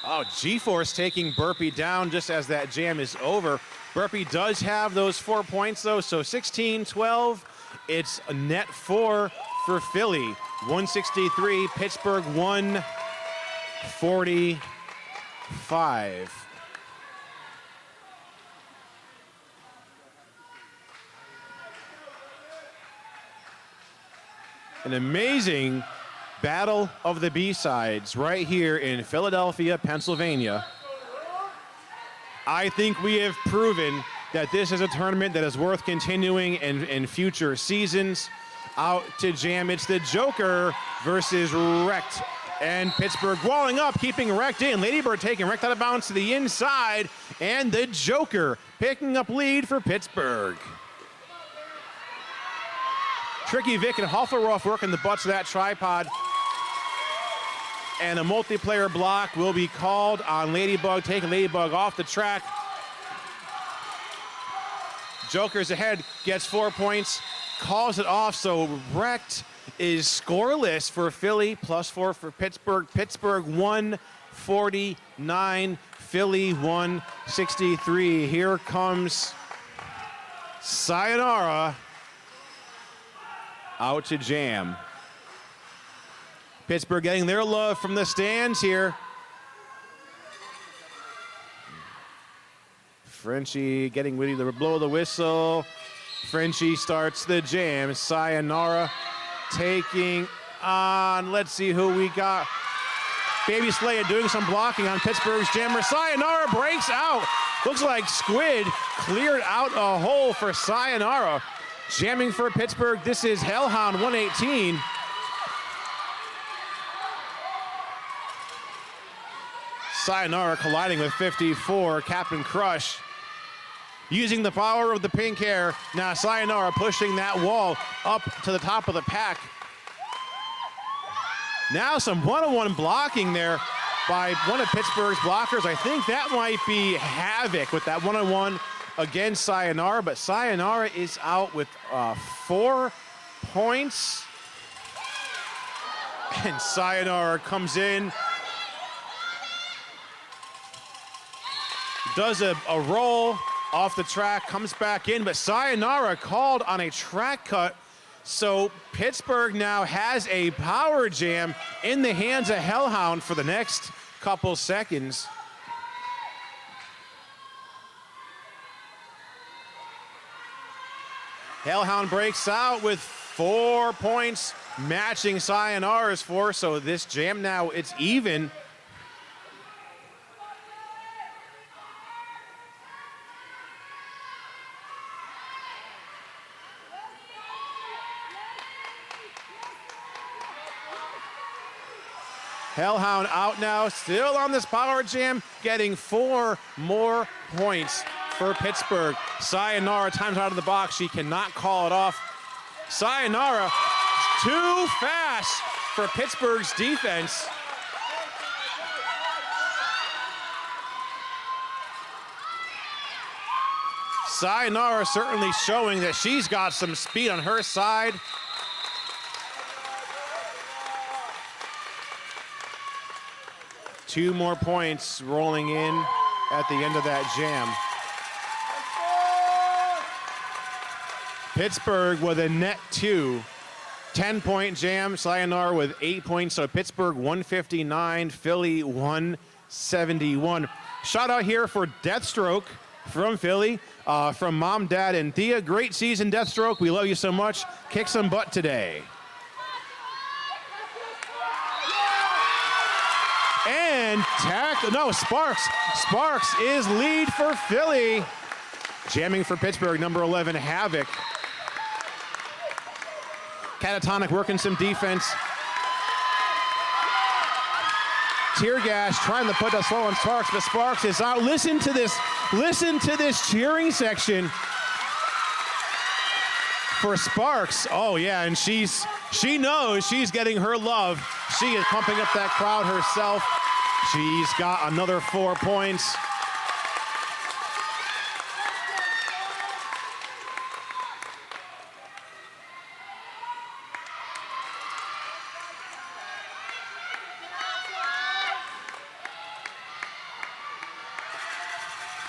Oh, G-Force taking Burpee down just as that jam is over. Burpee does have those 4 points though, so 16-12. It's a net 4 for Philly. 163, Pittsburgh 145. An amazing battle of the B-sides right here in Philadelphia, Pennsylvania. I think we have proven that this is a tournament that is worth continuing in future seasons. Out to jam, it's the Joker versus Wrecked. And Pittsburgh walling up, keeping Wrecked in. Ladybird taking Wrecked out of bounds to the inside. And the Joker picking up lead for Pittsburgh. Tricky Vic and Hofferoff working the butts of that tripod. And a multiplayer block will be called on Ladybug, taking Ladybug off the track. Joker's ahead, gets 4 points, calls it off, so Wrecked is scoreless for Philly, +4 for Pittsburgh. Pittsburgh 149, Philly 163. Here comes Sayonara out to jam. Pittsburgh getting their love from the stands here. Frenchie getting ready to blow the whistle. Frenchie starts the jam. Sayonara taking on, let's see who we got. Baby Slaya doing some blocking on Pittsburgh's jammer. Sayonara breaks out. Looks like Squid cleared out a hole for Sayonara. Jamming for Pittsburgh, this is Hellhound 118. Sayonara colliding with 54, Captain Crush. Using the power of the pink hair, now Sayonara pushing that wall up to the top of the pack. Now some one-on-one blocking there by one of Pittsburgh's blockers. I think that might be Havoc with that one-on-one against Sayonara, but Sayonara is out with 4 points. And Sayonara comes in, does a roll off the track, comes back in, but Sayonara called on a track cut. So Pittsburgh now has a power jam in the hands of Hellhound for the next couple seconds. Hellhound breaks out with 4 points, matching Sayonara's 4. So this jam now, it's even. Hellhound out now, still on this power jam, getting 4 more points for Pittsburgh. Sayonara times out of the box. She cannot call it off. Sayonara too fast for Pittsburgh's defense. Sayonara certainly showing that she's got some speed on her side. Two more points rolling in at the end of that jam. Pittsburgh with a net 2. 10-point jam. Sayonara with 8 points. So Pittsburgh 159, Philly 171. Shout out here for Deathstroke from Philly, from Mom, Dad, and Thea. Great season, Deathstroke. We love you so much. Kick some butt today. And Sparks. Sparks is lead for Philly. Jamming for Pittsburgh, number 11, Havoc. Catatonic working some defense. Tear gas trying to put a slow on Sparks, but Sparks is out. Listen to this cheering section for Sparks. Oh yeah, and she knows she's getting her love. She is pumping up that crowd herself. She's got another 4 points.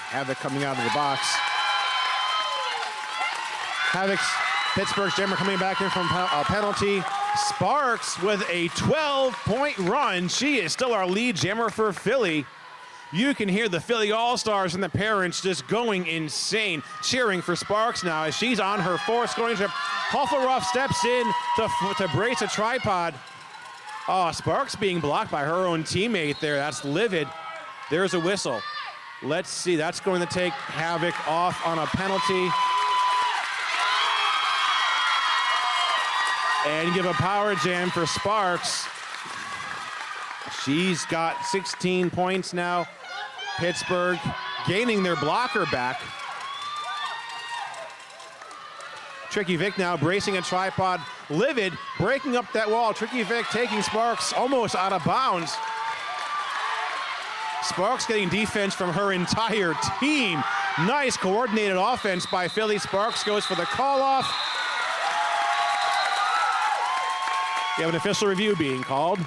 Havoc coming out of the box. Havoc's Pittsburgh's jammer coming back in from a penalty. Sparks with a 12-point run. She is still our lead jammer for Philly. You can hear the Philly All-Stars and the parents just going insane, cheering for Sparks now as she's on her 4th scoring trip. Huffleruff steps in to brace a tripod. Oh, Sparks being blocked by her own teammate there. That's livid. There's a whistle. Let's see, that's going to take Havoc off on a penalty. And give a power jam for Sparks. She's got 16 points now. Pittsburgh gaining their blocker back. Tricky Vic now bracing a tripod. Livid breaking up that wall. Tricky Vic taking Sparks almost out of bounds. Sparks getting defense from her entire team. Nice coordinated offense by Philly. Sparks goes for the call-off. We have an official review being called.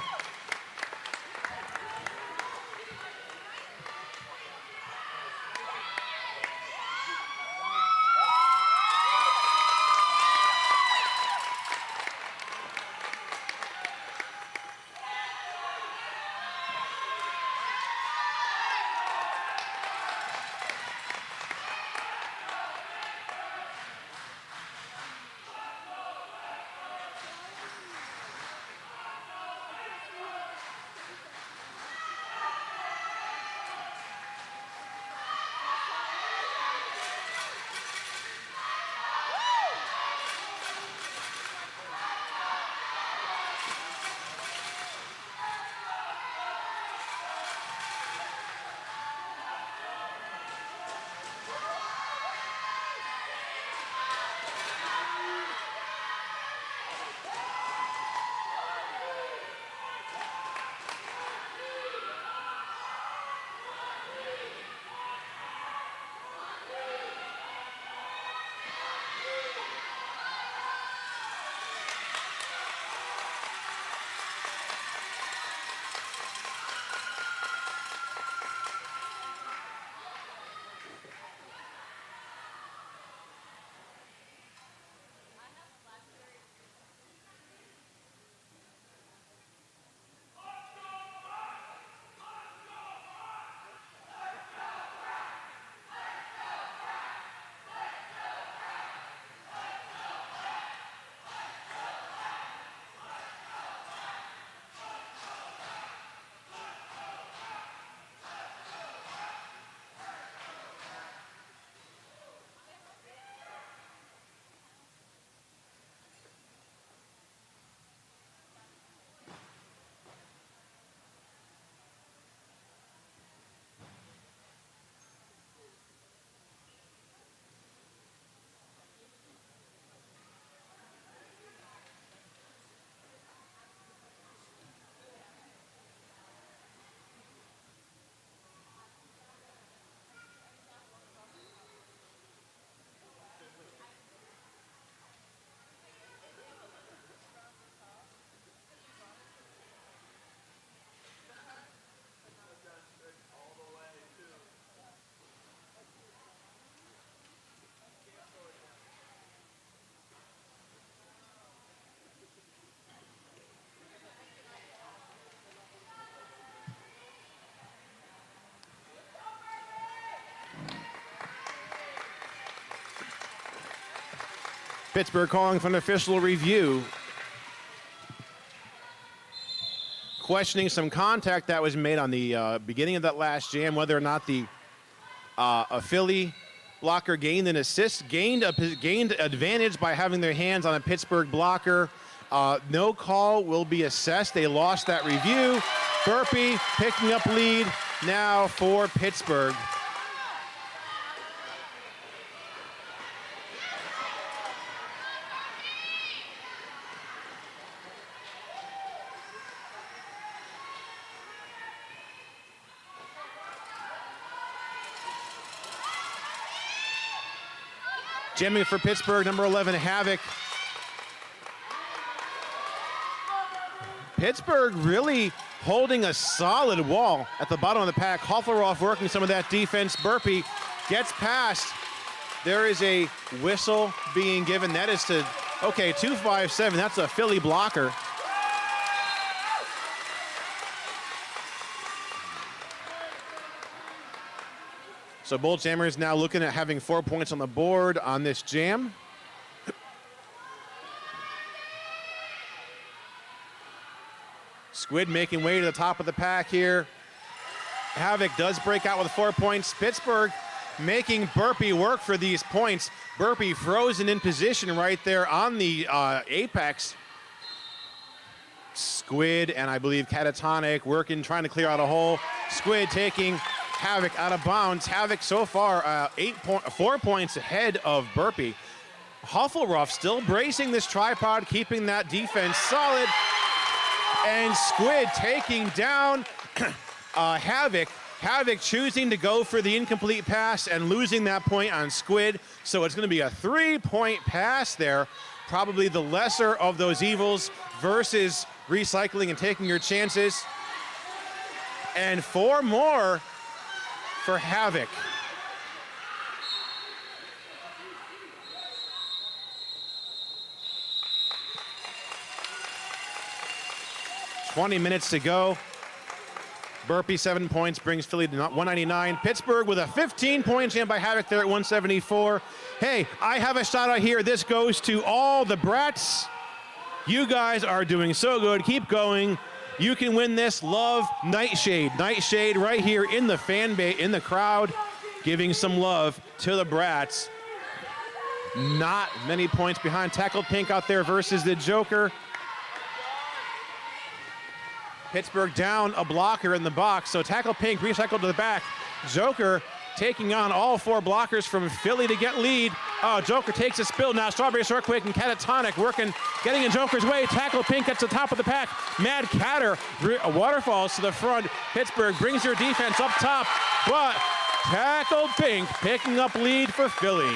Pittsburgh calling for an official review. Questioning some contact that was made on the beginning of that last jam, whether or not the a Philly blocker gained an assist, gained advantage by having their hands on a Pittsburgh blocker. No call will be assessed. They lost that review. Burpee picking up lead now for Pittsburgh. Jamming for Pittsburgh, number 11, Havoc. Pittsburgh really holding a solid wall at the bottom of the pack. Hoffleroff working some of that defense. Burpee gets past. There is a whistle being given. That is to, okay, 257. That's a Philly blocker. So Bull Jammers now looking at having 4 points on the board on this jam. Squid making way to the top of the pack here. Havoc does break out with 4 points. Pittsburgh making Burpee work for these points. Burpee frozen in position right there on the apex. Squid and I believe Catatonic working, trying to clear out a hole. Squid taking Havoc out of bounds. Havoc so far 4 points ahead of Burpee. Huffleroff still bracing this tripod, keeping that defense solid. And Squid taking down Havoc. Havoc choosing to go for the incomplete pass and losing that point on Squid. So it's going to be a 3-point pass there. Probably the lesser of those evils versus recycling and taking your chances. And 4 more for Havoc. $20 minutes to go. Burpee 7 points brings Philly to 199. Pittsburgh with a 15-point jam by Havoc there at 174. Hey, I have a shout out here. This goes to all the brats. You guys are doing so good. Keep going. You can win this. Love Nightshade. Nightshade right here in the fan base, in the crowd, giving some love to the brats. Not many points behind. Tackled Pink out there versus the Joker. Pittsburgh down a blocker in the box, so Tackle Pink recycled to the back. Joker taking on all 4 blockers from Philly to get lead. Oh, Joker takes a spill now. Strawberry Shortquake and Catatonic working, getting in Joker's way. Tackle Pink at the top of the pack. Mad Catter waterfalls to the front. Pittsburgh brings their defense up top, but Tackle Pink picking up lead for Philly.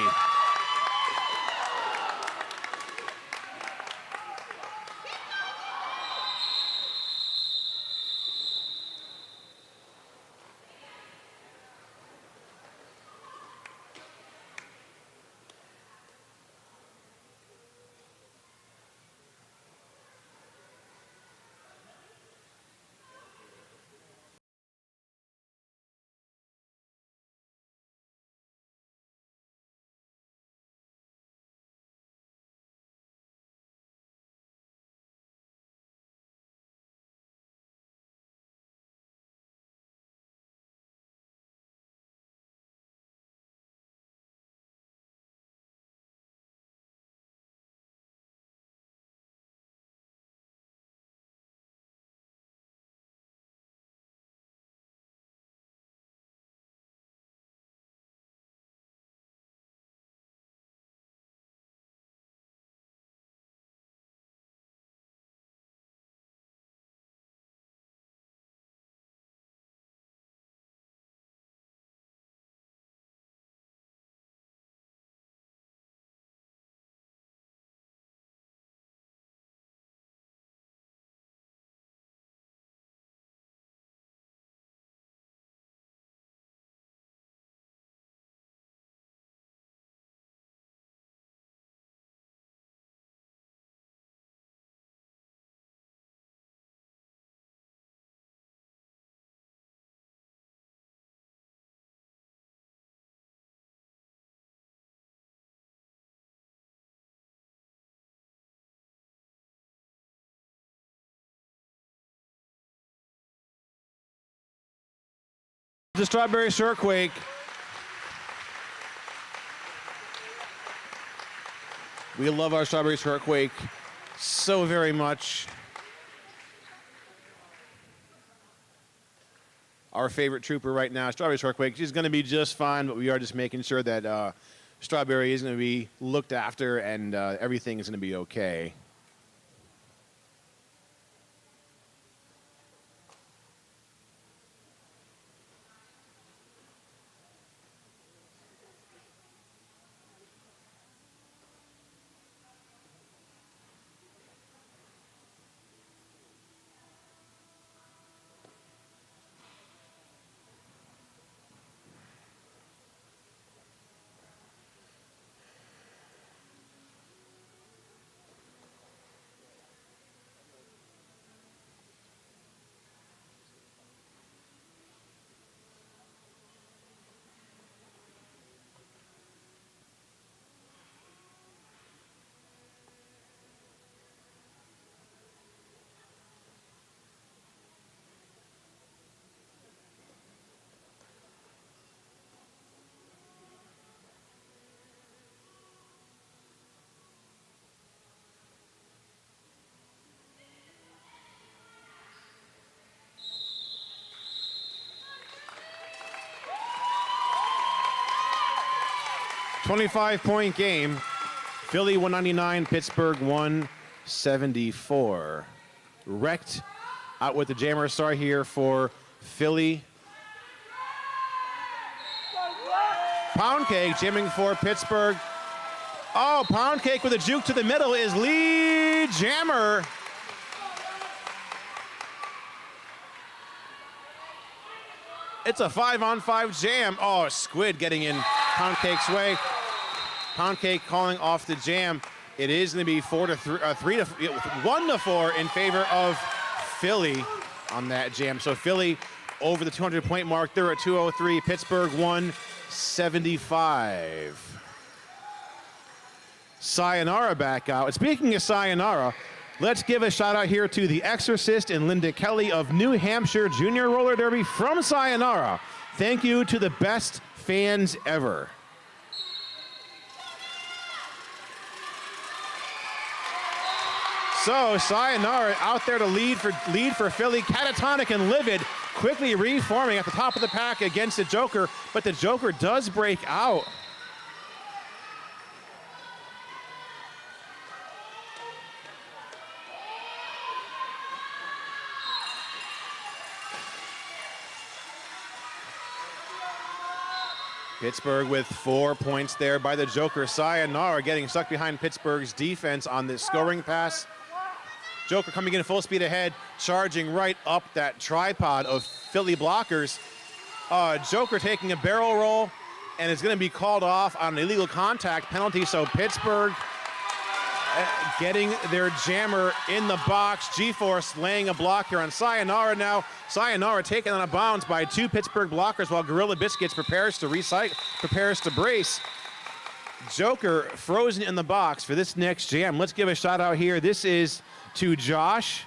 the Strawberry Shortquake. We love our Strawberry Shortquake so very much. Our favorite trooper right now, Strawberry Shortquake. She's going to be just fine, but we are just making sure that Strawberry is going to be looked after and everything is going to be okay. $25-point game. Philly 199, Pittsburgh 174. Wrecked out with the jammer star here for Philly. Pound Cake jamming for Pittsburgh. Oh, Pound Cake with a juke to the middle is lead jammer. It's a 5-on-5 jam. Oh, Squid getting in Pound Cake's way. Pound Cake calling off the jam. It is going to be 1-4 in favor of Philly on that jam. So Philly over the 200-point mark. They're at 203. Pittsburgh 175. Sayonara back out. And speaking of Sayonara, let's give a shout out here to The Exorcist and Linda Kelly of New Hampshire Junior Roller Derby from Sayonara. Thank you to the best fans ever. So Sayonara out there to lead for Philly. Catatonic and Livid quickly reforming at the top of the pack against the Joker, but the Joker does break out. Pittsburgh with 4 points there by the Joker. Sayonara getting stuck behind Pittsburgh's defense on this scoring pass. Joker coming in full speed ahead, charging right up that tripod of Philly blockers. Joker taking a barrel roll, and it's going to be called off on an illegal contact penalty. So Pittsburgh getting their jammer in the box. G-Force laying a block here on Sayonara now. Sayonara taken on a bounce by 2 Pittsburgh blockers while Gorilla Biscuits prepares to brace. Joker frozen in the box for this next jam. Let's give a shout out here. This is to Josh.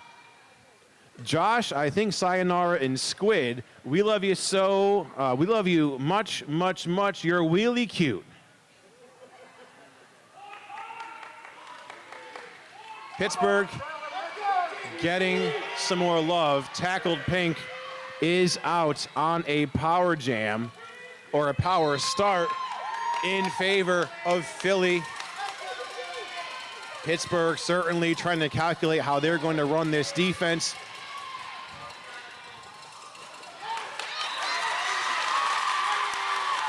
Josh, I think Sayonara and Squid, we love you so, we love you much, much, much. You're really cute. Pittsburgh getting some more love. Tackled Pink is out on a power jam or a power start in favor of Philly. Pittsburgh certainly trying to calculate how they're going to run this defense.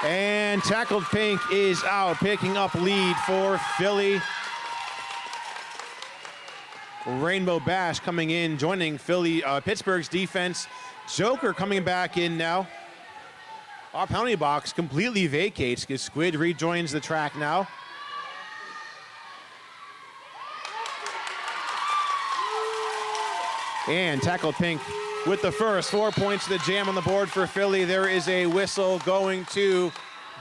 And Tackled Pink is out, picking up lead for Philly. Rainbow Bash coming in, joining Pittsburgh's defense. Joker coming back in now. Our penalty box completely vacates because Squid rejoins the track now. And Tackled Pink with the first 4 points of the jam on the board for Philly. There is a whistle going to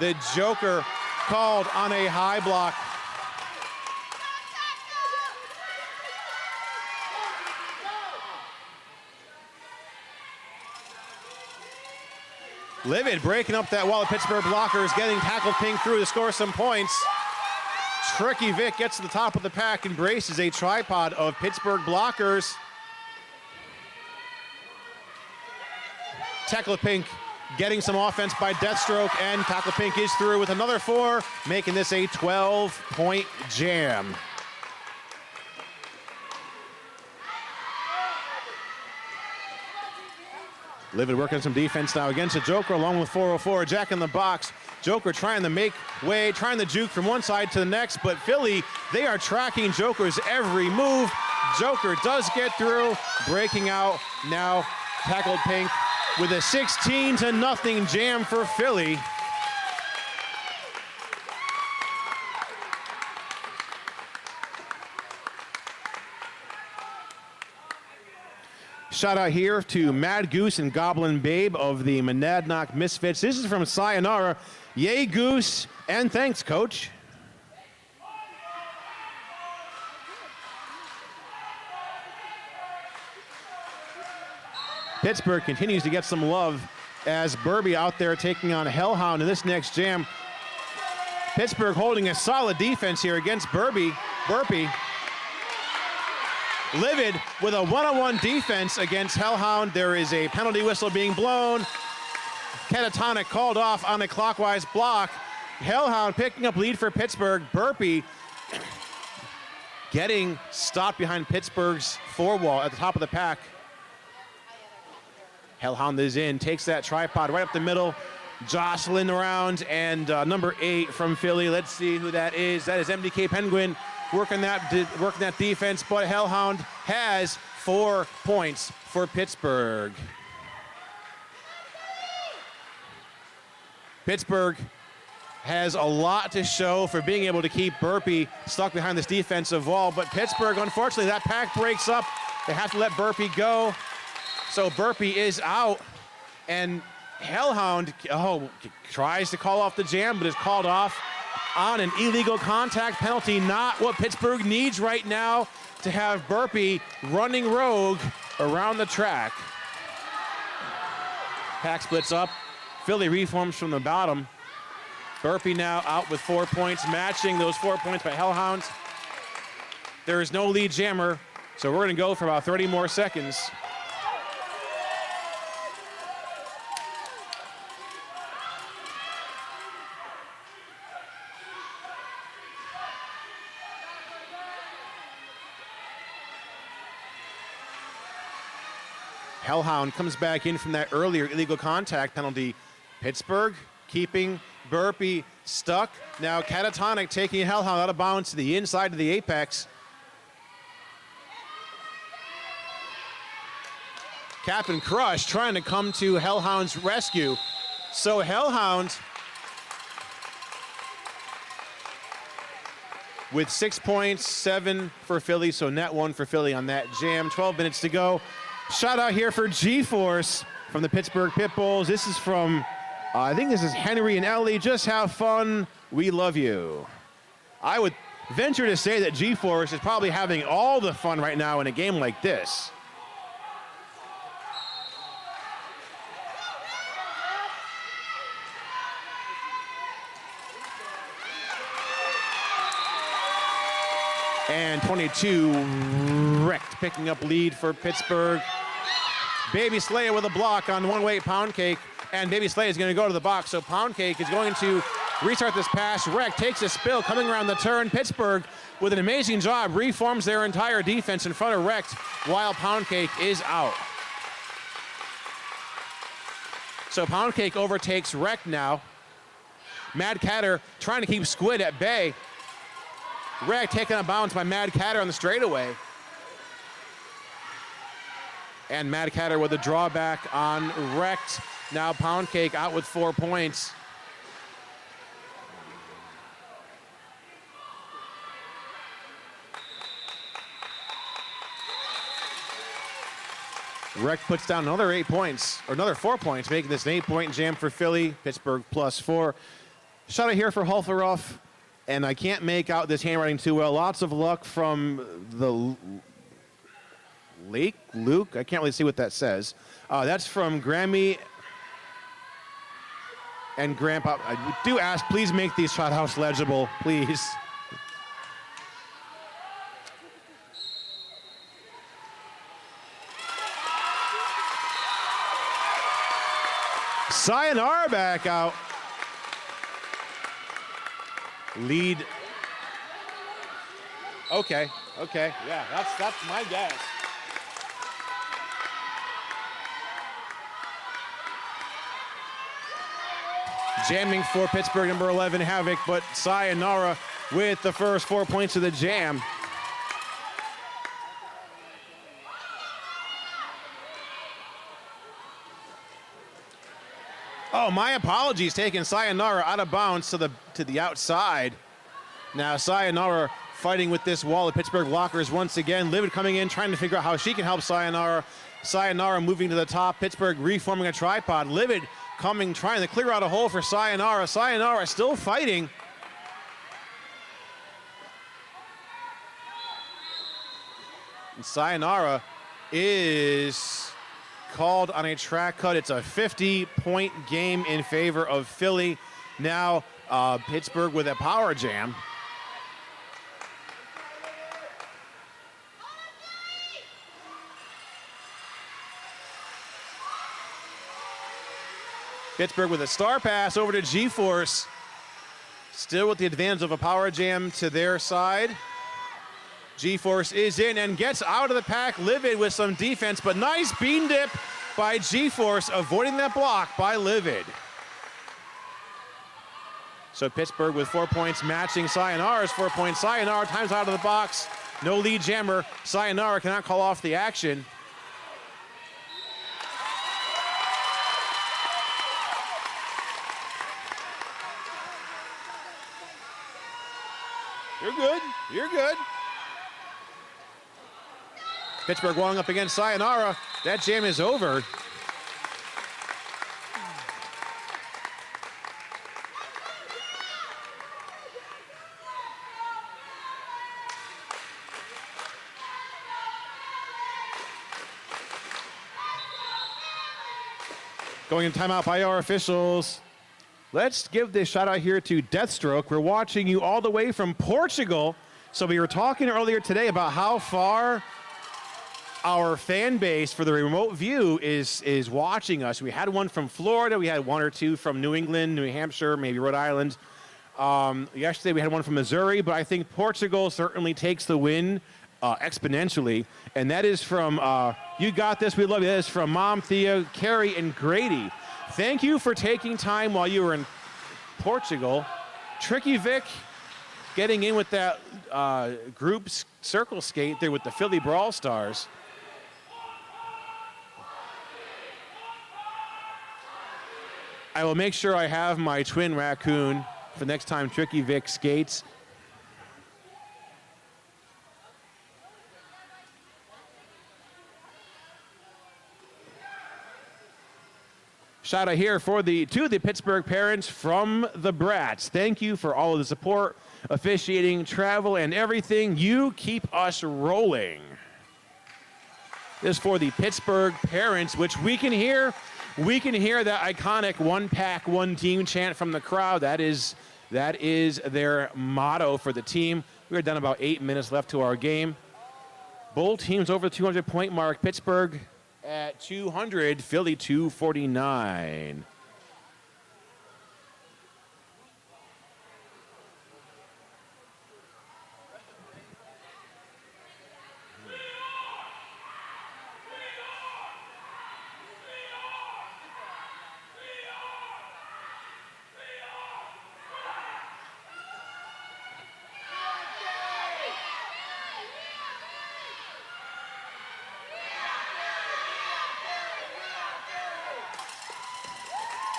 the Joker, called on a high block. Livid breaking up that wall of Pittsburgh blockers, getting tackled ping through to score some points. Tricky Vic gets to the top of the pack and braces a tripod of Pittsburgh blockers. Tackle Pink getting some offense by Deathstroke, and Tackle Pink is through with another 4, making this a 12-point jam. Livid working some defense now against the Joker along with 404. Jack in the box. Joker trying to make way, trying to juke from one side to the next, but Philly, they are tracking Joker's every move. Joker does get through, breaking out now. Tackled Pink with a 16-0 jam for Philly. Shout out here to Mad Goose and Goblin Babe of the Monadnock Misfits. This is from Sayonara. Yay, Goose, and thanks, Coach. Pittsburgh continues to get some love as Burby out there taking on Hellhound in this next jam. Pittsburgh holding a solid defense here against Burpee. Livid with a one-on-one defense against Hellhound. There is a penalty whistle being blown. Catatonic called off on a clockwise block. Hellhound picking up lead for Pittsburgh. Burpee getting stopped behind Pittsburgh's 4-wall at the top of the pack. Hellhound is in, takes that tripod right up the middle, jostling around, and number 8 from Philly. Let's see who that is. That is MDK Penguin working that defense, but Hellhound has 4 points for Pittsburgh. Pittsburgh has a lot to show for being able to keep Burpee stuck behind this defensive wall, but Pittsburgh, unfortunately, that pack breaks up. They have to let Burpee go. So Burpee is out, and Hellhound tries to call off the jam, but is called off on an illegal contact penalty. Not what Pittsburgh needs right now to have Burpee running rogue around the track. Pack splits up. Philly reforms from the bottom. Burpee now out with 4 points, matching those 4 points by Hellhound. There is no lead jammer, so we're going to go for about 30 more seconds. Hellhound comes back in from that earlier illegal contact penalty. Pittsburgh keeping Burpee stuck. Now Catatonic taking Hellhound out of bounds to the inside of the apex. Captain Crush trying to come to Hellhound's rescue. So Hellhound with 6 points, 7 for Philly, so net 1 for Philly on that jam. 12 minutes to go. Shout out here for G-Force from the Pittsburgh Pitbulls. This is from, I think this is Henry and Ellie. Just have fun. We love you. I would venture to say that G-Force is probably having all the fun right now in a game like this. And 22 wrecked, picking up lead for Pittsburgh. Baby Slaya with a block on one-weight Pound Cake, and Baby Slaya is going to go to the box, so Pound Cake is going to restart this pass. Wreck takes a spill coming around the turn. Pittsburgh, with an amazing job, reforms their entire defense in front of Wrecked while Pound Cake is out. So Pound Cake overtakes Wreck now. Mad Catter trying to keep Squid at bay. Wreck taken out of bounds by Mad Catter on the straightaway. And Mad Catter with a drawback on Wrecked. Now Pound Cake out with 4 points. Wreck puts down another 8 points, or another 4 points, making this an 8-point jam for Philly. Pittsburgh +4. Shout out here for Hulferoff, and I can't make out this handwriting too well. Lots of luck from the Luke. I can't really see what that says. That's from Grammy And Grandpa, I do ask, please make these shot house legible, please. Sayonara back out. Lead. Okay, yeah, that's my guess. Jamming for Pittsburgh, number 11, Havoc, but Sayonara with the first 4 points of the jam. Oh, my apologies, taking Sayonara out of bounds to the outside. Now Sayonara fighting with this wall of Pittsburgh blockers once again. Livid coming in, trying to figure out how she can help Sayonara. Sayonara moving to the top. Pittsburgh reforming a tripod. Livid coming, trying to clear out a hole for Sayonara. Sayonara still fighting. And Sayonara is called on a track cut. It's a 50-point game in favor of Philly. Now Pittsburgh with a power jam. Pittsburgh with a star pass over to G-Force. Still with the advantage of a power jam to their side. G-Force is in and gets out of the pack. Livid with some defense, but nice bean dip by G-Force, avoiding that block by Livid. So Pittsburgh with 4 points, matching Sayonara's 4 points. Sayonara times out of the box. No lead jammer. Sayonara cannot call off the action. You're good. You're good. Pittsburgh going up against Sayonara. That jam is over. Going in timeout by our officials. Let's give this shout out here to Deathstroke. We're watching you all the way from Portugal. So we were talking earlier today about how far our fan base for the remote view is watching us. We had one from Florida. We had one or two from New England, New Hampshire, maybe Rhode Island. Yesterday we had one from Missouri, but I think Portugal certainly takes the win exponentially. And that is from, you got this, we love you. That is from Mom, Thea, Carrie, and Grady. Thank you for taking time while you were in Portugal. Tricky Vic getting in with that group circle skate there with the Philly Brawl Stars. I will make sure I have my twin raccoon for next time Tricky Vic skates. Shout out here to the Pittsburgh parents from the Brats. Thank you for all of the support, officiating, travel, and everything. You keep us rolling. This is for the Pittsburgh parents, which we can hear. We can hear that iconic one pack, one team chant from the crowd. That is their motto for the team. We are down about 8 minutes left to our game. Both teams over the 200-point mark. Pittsburgh at 200, Philly 249.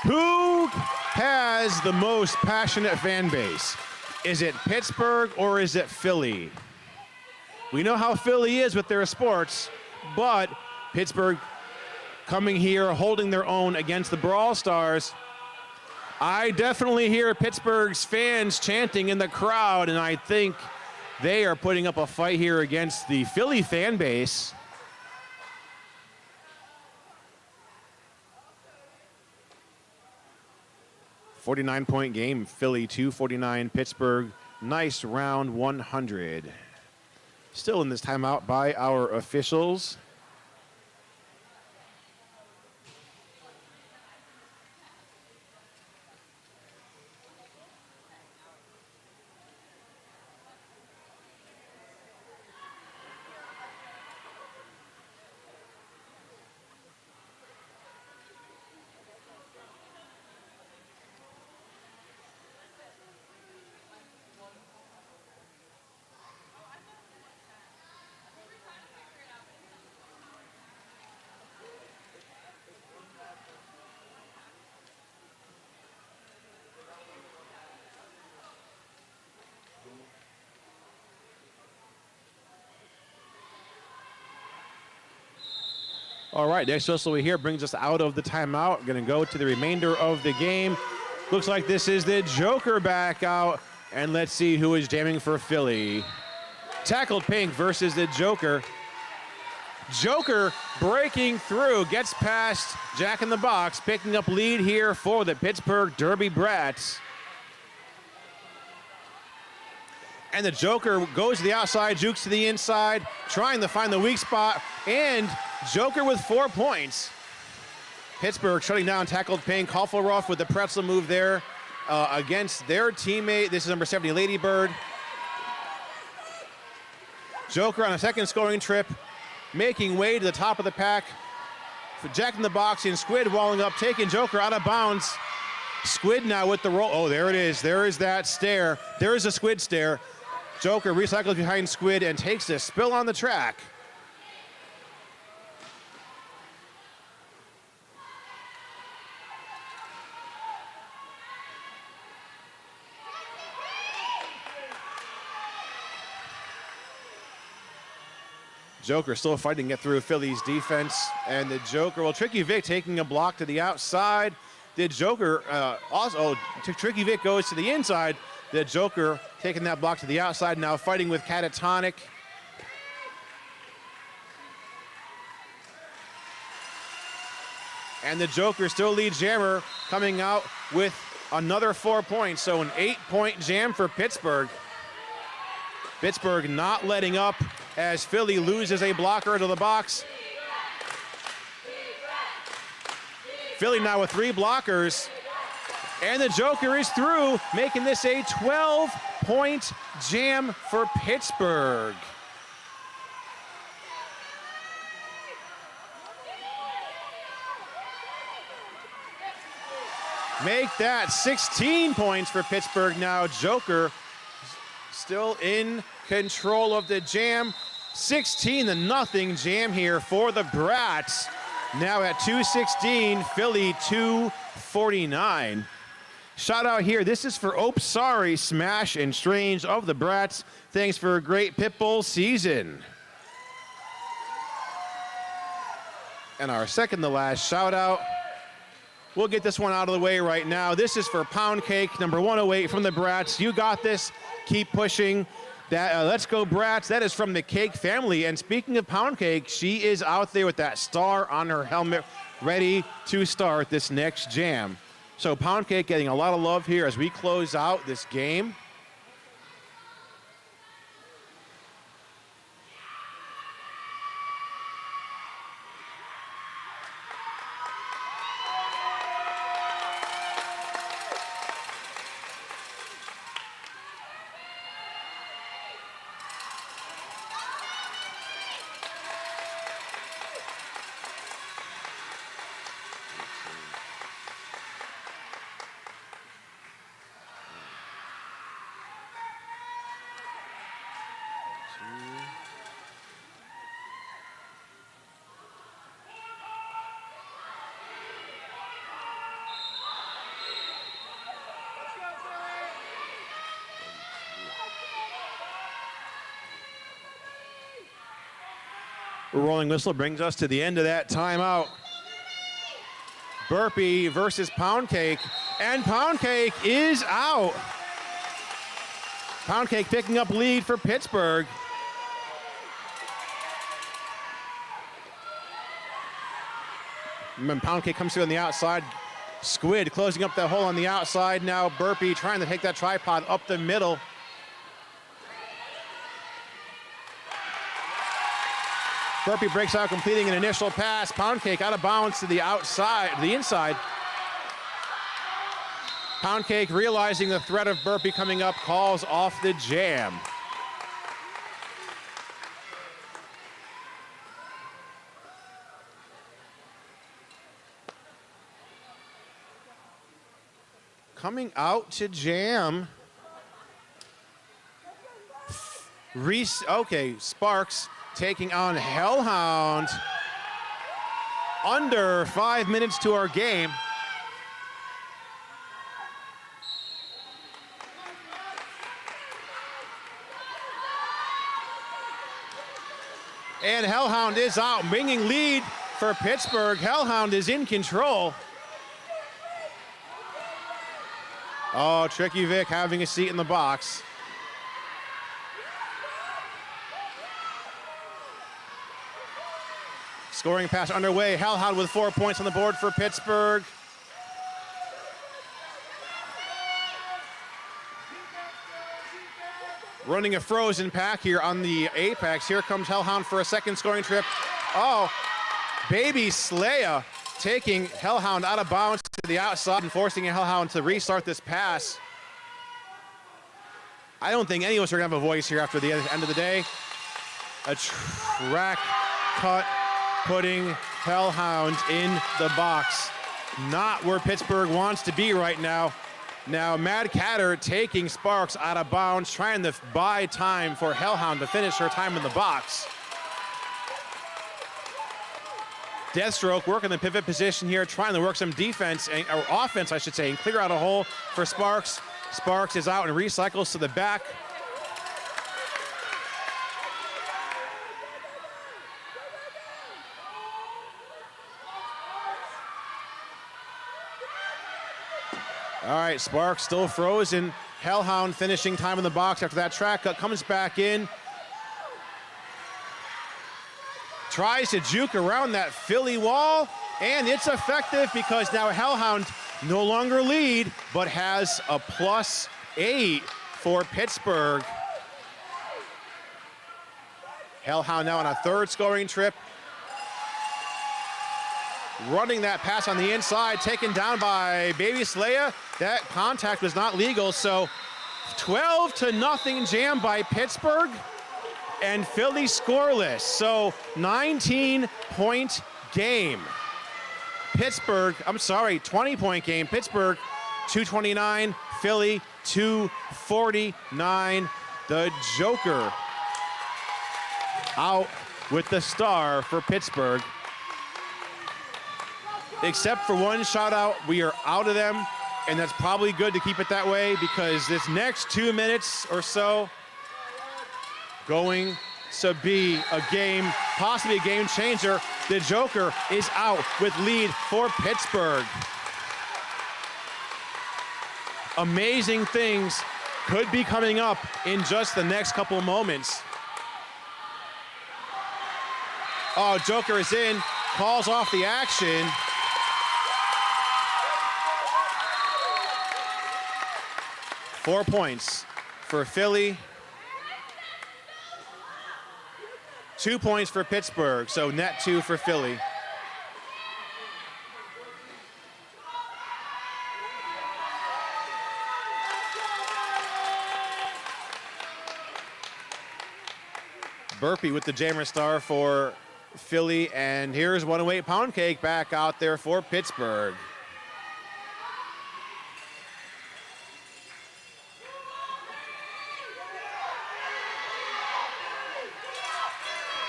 Who has the most passionate fan base? Is it Pittsburgh or is it Philly? We know how Philly is with their sports, but Pittsburgh coming here, holding their own against the Brawl Stars. I definitely hear Pittsburgh's fans chanting in the crowd, and I think they are putting up a fight here against the Philly fan base. 49-point game. Philly 249, Pittsburgh. Nice round 100. Still in this timeout by our officials. All right, next whistle we hear brings us out of the timeout. Going to go to the remainder of the game. Looks like this is the Joker back out. And let's see who is jamming for Philly. Tackled Pink versus the Joker. Joker breaking through, gets past Jack in the Box, picking up lead here for the Pittsburgh Derby Brats. And the Joker goes to the outside, jukes to the inside, trying to find the weak spot, and Joker with 4 points. Pittsburgh shutting down tackled Pink. Koffleroff with the pretzel move there against their teammate. This is number 70, Ladybird. Joker on a second scoring trip, making way to the top of the pack. For Jack in the Box and Squid walling up, taking Joker out of bounds. Squid now with the roll. Oh, there it is. There is that stare. There is a Squid stare. Joker recycles behind Squid and takes this spill on the track. Joker still fighting to get through Philly's defense. And the Joker, well, Tricky Vic taking a block to the outside. The Joker Tricky Vic goes to the inside. The Joker taking that block to the outside, now fighting with Catatonic. And the Joker still leads Jammer, coming out with another 4 points. So an 8-point jam for Pittsburgh. Pittsburgh not letting up as Philly loses a blocker into the box. Philly now with 3 blockers. And the Joker is through, making this a 12-point jam for Pittsburgh. Make that 16 points for Pittsburgh now. Joker still in control of the jam. 16-0 jam here for the Brats. Now at 216, Philly 249. Shout out here, this is for Oops Sorry, Smash and Strange of the Brats. Thanks for a great Pitbull season. And our second to last shout out. We'll get this one out of the way right now. This is for Pound Cake, number 108 from the Brats. You got this, keep pushing. That Let's Go Brats, that is from the Cake family. And speaking of Pound Cake, she is out there with that star on her helmet, ready to start this next jam. So Pound Cake getting a lot of love here as we close out this game. Rolling whistle brings us to the end of that timeout. Burpee versus Pound Cake, and Pound Cake is out. Pound Cake picking up lead for Pittsburgh. When Pound Cake comes through on the outside, Squid closing up that hole on the outside. Now Burpee trying to take that tripod up the middle. Burpee breaks out, completing an initial pass. Pound Cake out of bounds to the outside, the inside. Pound Cake, realizing the threat of Burpee coming up, calls off the jam. Coming out to jam. Sparks taking on Hellhound. Under 5 minutes to our game. And Hellhound is out, bringing lead for Pittsburgh. Hellhound is in control. Oh, Tricky Vic having a seat in the box. Scoring pass underway. Hellhound with 4 points on the board for Pittsburgh. Running a frozen pack here on the apex. Here comes Hellhound for a second scoring trip. Oh, Baby Slaya taking Hellhound out of bounds to the outside and forcing Hellhound to restart this pass. I don't think any of us are gonna have a voice here after the end of the day. A track cut putting Hellhound in the box. Not where Pittsburgh wants to be right now. Now Mad Catter taking Sparks out of bounds, trying to buy time for Hellhound to finish her time in the box. Deathstroke working the pivot position here, trying to work some defense, or offense, I should say, and clear out a hole for Sparks. Sparks is out and recycles to the back. All right, Sparks still frozen. Hellhound finishing time in the box after that track cut, comes back in. Tries to juke around that Philly wall, and it's effective because now Hellhound no longer lead, but has a +8 for Pittsburgh. Hellhound now on a third scoring trip. Running that pass on the inside, taken down by Baby Slaya. That contact was not legal, so 12-0 jam by Pittsburgh, and Philly scoreless. So 19-point game. Pittsburgh, 20-point game. Pittsburgh 229, Philly 249. The Joker out with the star for Pittsburgh. Except for one shout out, we are out of them, and that's probably good to keep it that way because this next 2 minutes or so going to be a game, possibly a game changer. The Joker is out with lead for Pittsburgh. Amazing things could be coming up in just the next couple moments. Oh, Joker is in, calls off the action. Four points for Philly. 2 points for Pittsburgh, so net 2 for Philly. Burpee with the jammer star for Philly, and here's 108 Pound Cake back out there for Pittsburgh.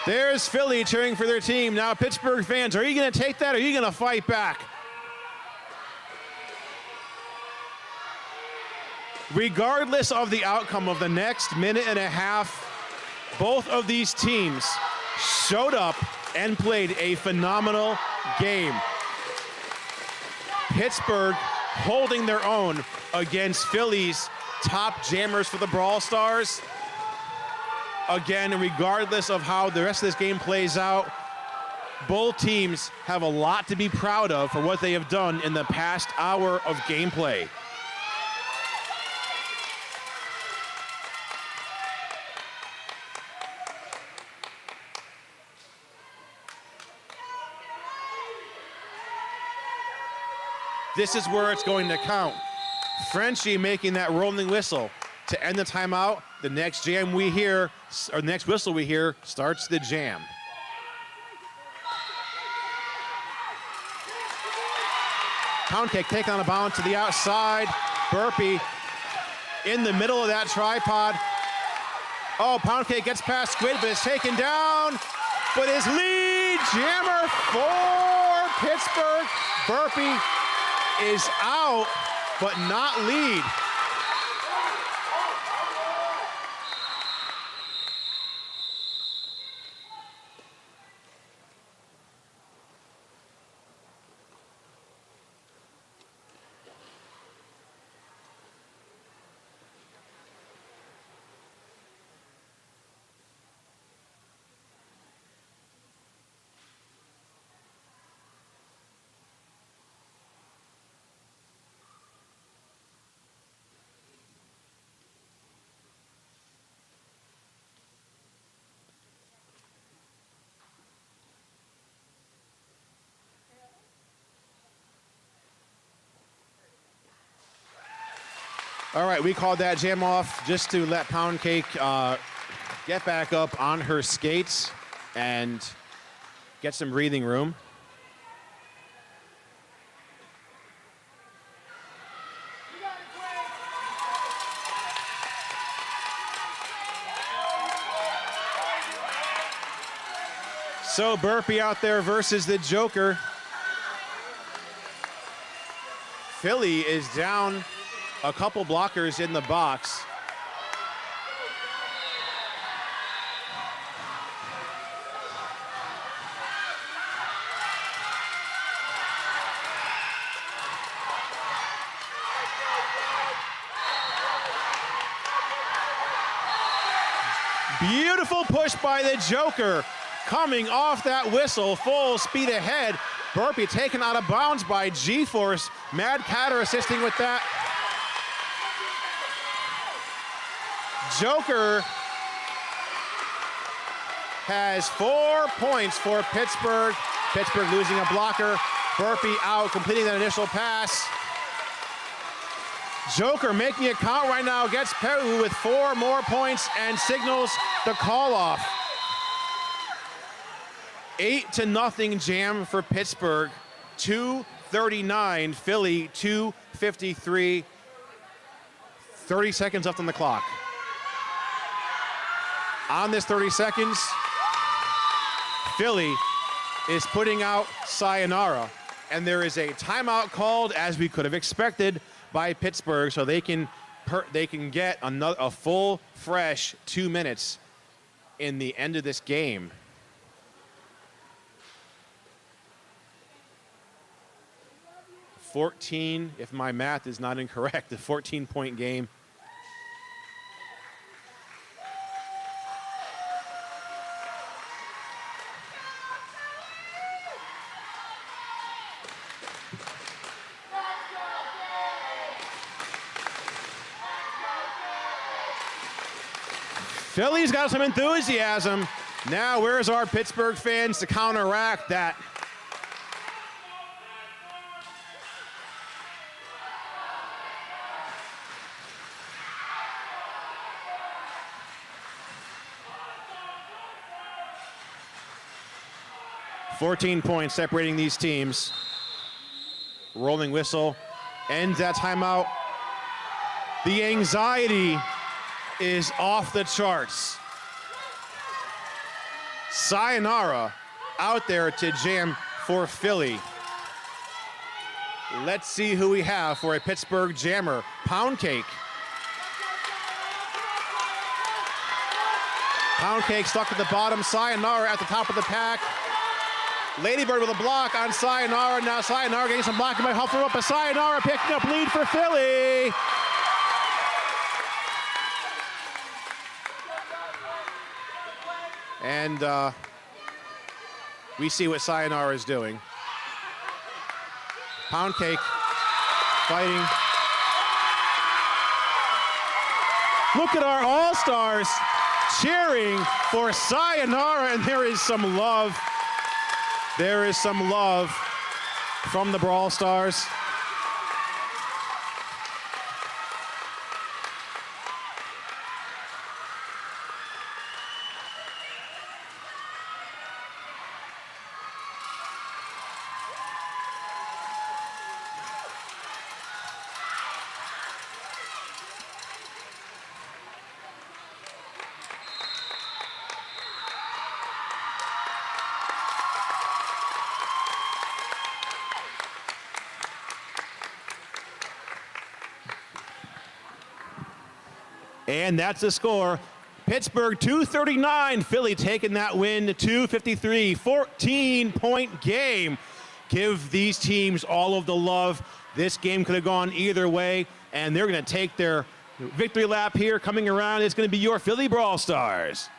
There's Philly cheering for their team. Now, Pittsburgh fans, are you going to take that or are you going to fight back? Regardless of the outcome of the next minute and a half, both of these teams showed up and played a phenomenal game. Pittsburgh holding their own against Philly's top jammers for the Brawl Stars. Again, regardless of how the rest of this game plays out, Both teams have a lot to be proud of for what they have done in the past hour of gameplay. This is where it's going to count. Frenchie making that rolling whistle to end the timeout. The next jam we hear, or the next whistle we hear, starts the jam. Pound Cake taking on a bounce to the outside. Burpee in the middle of that tripod. Oh, Pound Cake gets past Squid, but is taken down. But his lead jammer for Pittsburgh. Burpee is out, but not lead. All right, we called that jam off just to let Pound Cake get back up on her skates and get some breathing room. So Burpee out there versus the Joker. Philly is down a couple blockers in the box. Beautiful push by the Joker. Coming off that whistle, full speed ahead. Burpee taken out of bounds by G-Force. Mad Catter assisting with that. Joker has 4 points for Pittsburgh. Pittsburgh losing a blocker. Burpee out, completing that initial pass. Joker making it count right now, gets Peru with 4 more points and signals the call off. 8-0 jam for Pittsburgh. 2:39, Philly 2:53. 30 seconds left on the clock. On this 30 seconds, Philly is putting out Sayonara, and there is a timeout called, as we could have expected, by Pittsburgh, so they can get a full, fresh 2 minutes in the end of this game. $14, if my math is not incorrect, a 14-point game. Philly's got some enthusiasm. Now, where's our Pittsburgh fans to counteract that? $14 points separating these teams. Rolling whistle ends that timeout. The anxiety is off the charts. Sayonara out there to jam for Philly. Let's see who we have for a Pittsburgh jammer. Pound Cake. Pound Cake stuck at the bottom. Sayonara at the top of the pack. Ladybird with a block on Sayonara. Now Sayonara getting some blocking by Huffler up, but Sayonara picking up lead for Philly. And We see what Sayonara is doing. Pound Cake fighting. Look at our all-stars cheering for Sayonara, and there is some love. There is some love from the Brawl Stars. And that's the score. Pittsburgh 239, Philly taking that win to 253, 14-point game. Give these teams all of the love. This game could have gone either way, and they're going to take their victory lap here coming around. It's going to be your Philly Brawl Stars.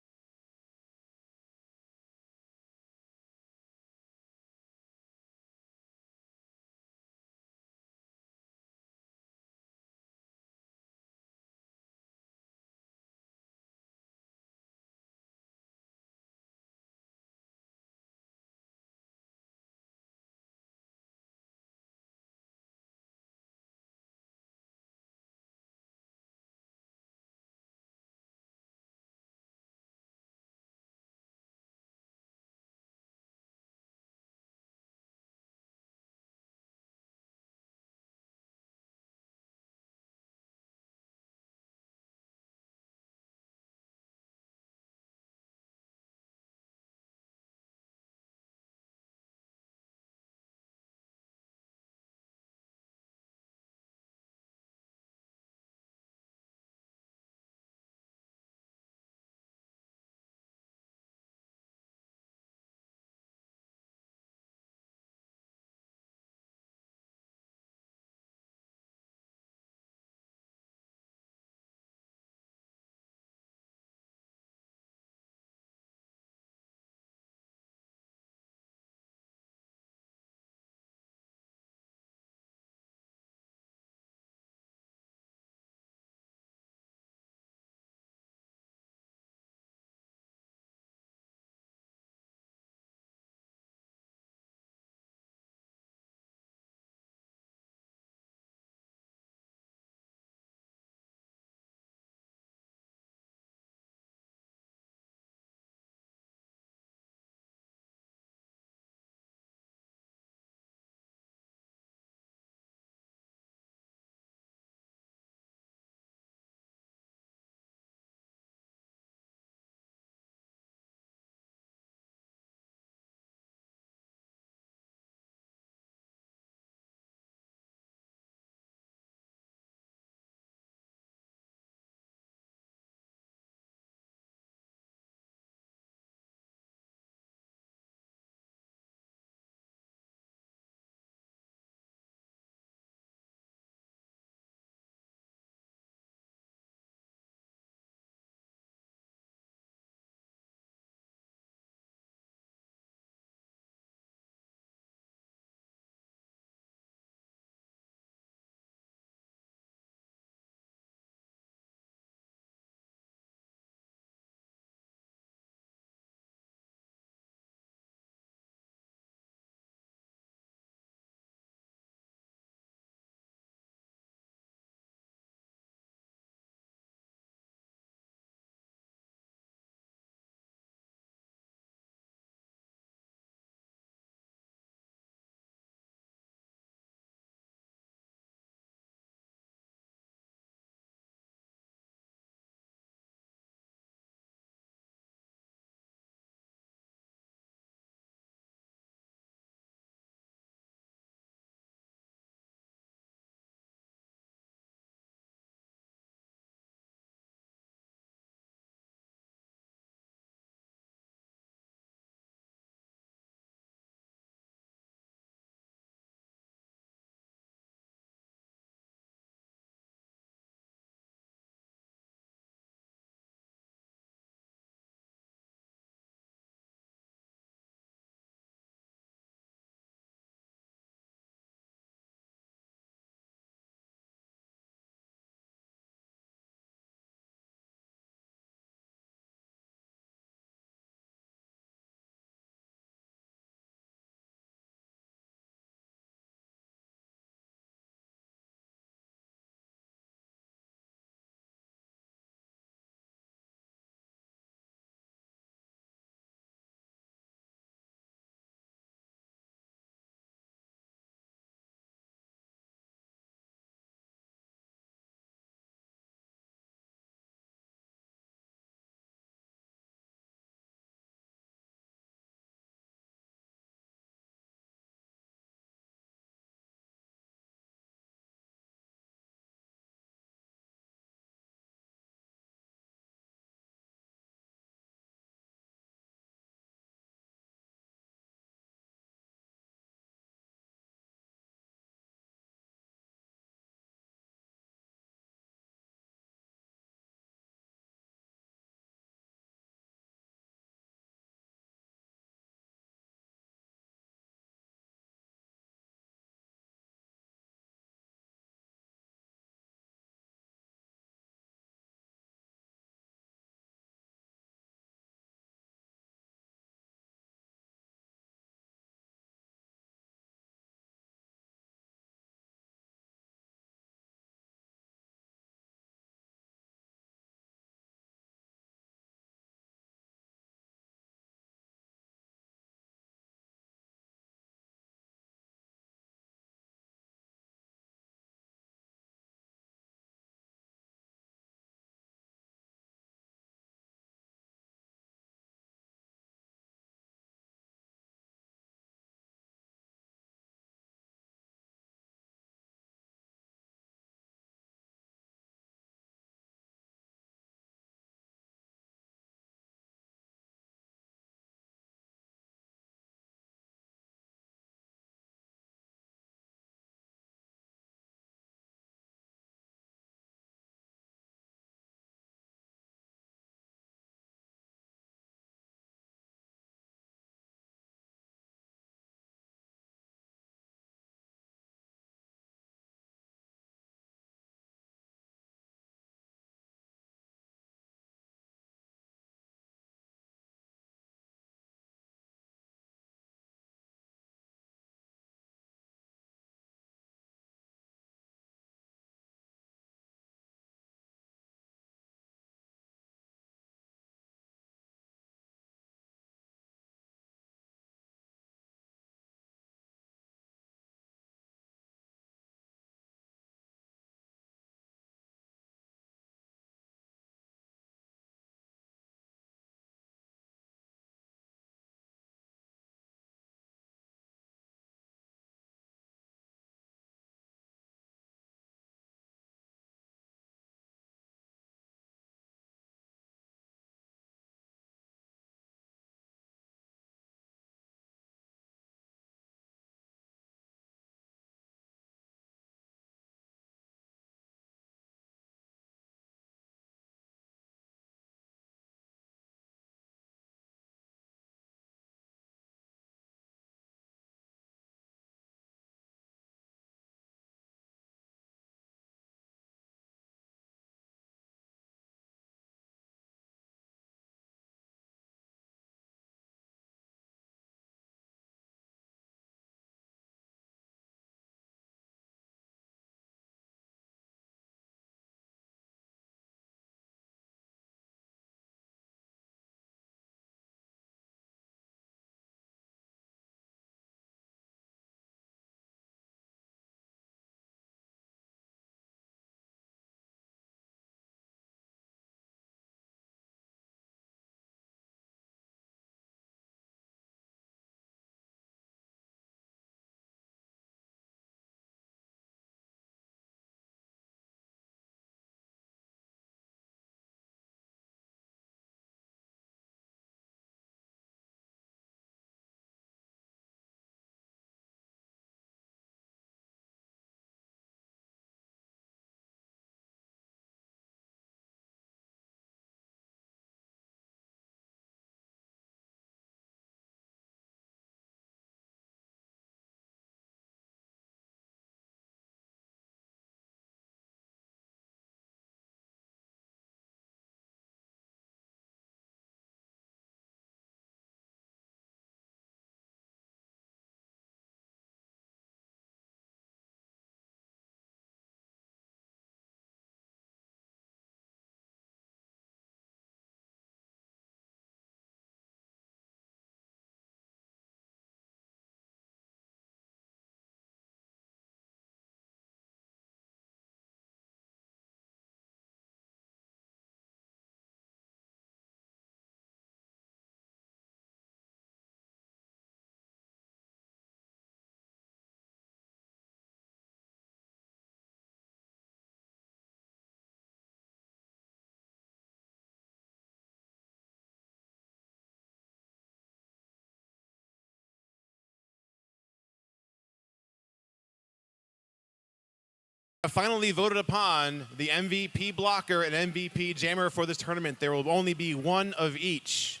Finally voted upon the MVP blocker and MVP jammer for this tournament. There will only be one of each.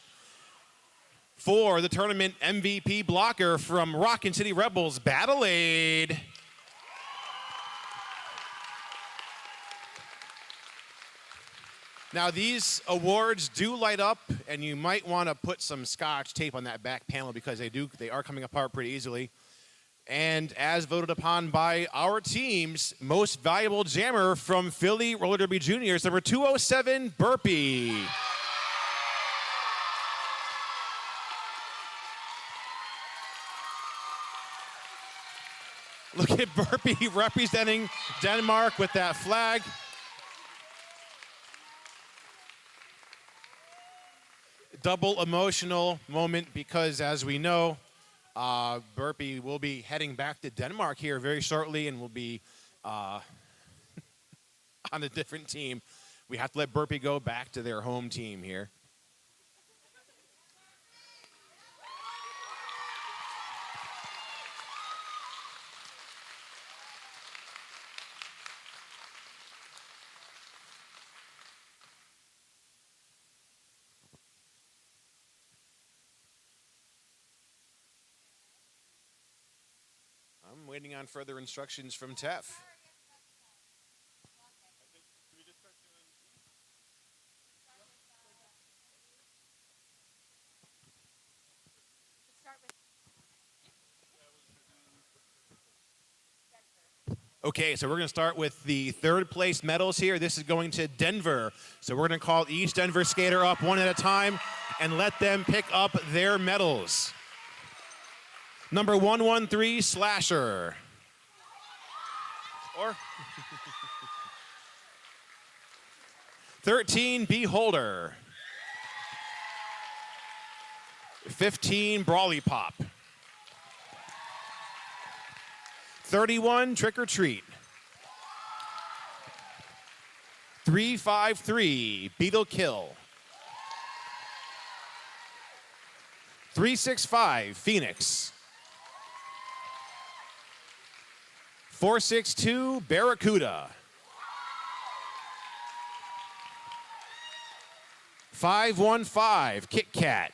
For the tournament MVP blocker from Rockin' City Rebels, Battle Aid. Now these awards do light up, and you might want to put some Scotch tape on that back panel because they are coming apart pretty easily. And as voted upon by our teams, most valuable jammer from Philly Roller Derby Juniors, number 207, Burpee. Look at Burpee representing Denmark with that flag. Double emotional moment because, as we know, Burpee will be heading back to Denmark here very shortly and will be on a different team. We have to let Burpee go back to their home team here. I'm waiting on further instructions from Tef. Okay, so we're going to start with the third place medals here. This is going to Denver. So we're going to call each Denver skater up one at a time and let them pick up their medals. Number 113, Slasher. Or 13, Beholder. 15, Brawly Pop. 31, Trick or Treat. 353, Beetle Kill. 365, Phoenix. 462, Barracuda. 515, Kit Kat.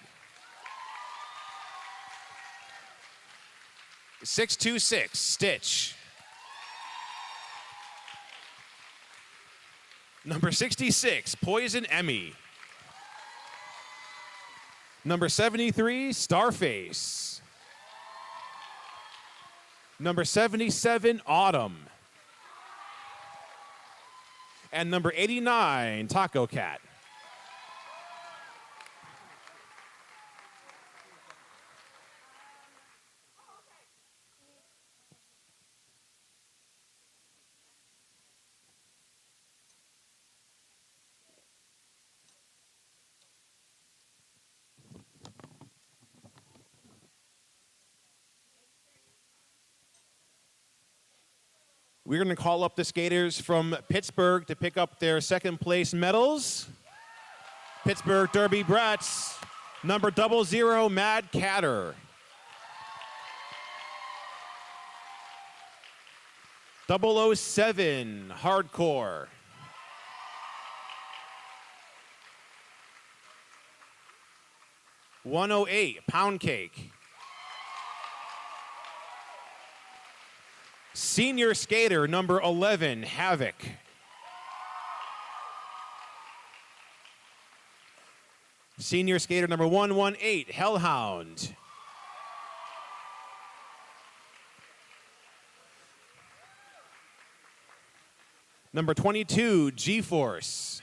626, Stitch. Number 66, Poison Emmy. Number 73, Starface. Number 77, Autumn. And number 89, Taco Cat. We're going to call up the skaters from Pittsburgh to pick up their second place medals. Pittsburgh Derby Brats, number 00, Mad Catter. 007, Hardcore. 108, Pound Cake. Senior skater number 11, Havoc. Senior skater number 118, Hellhound. Number 22, G-Force.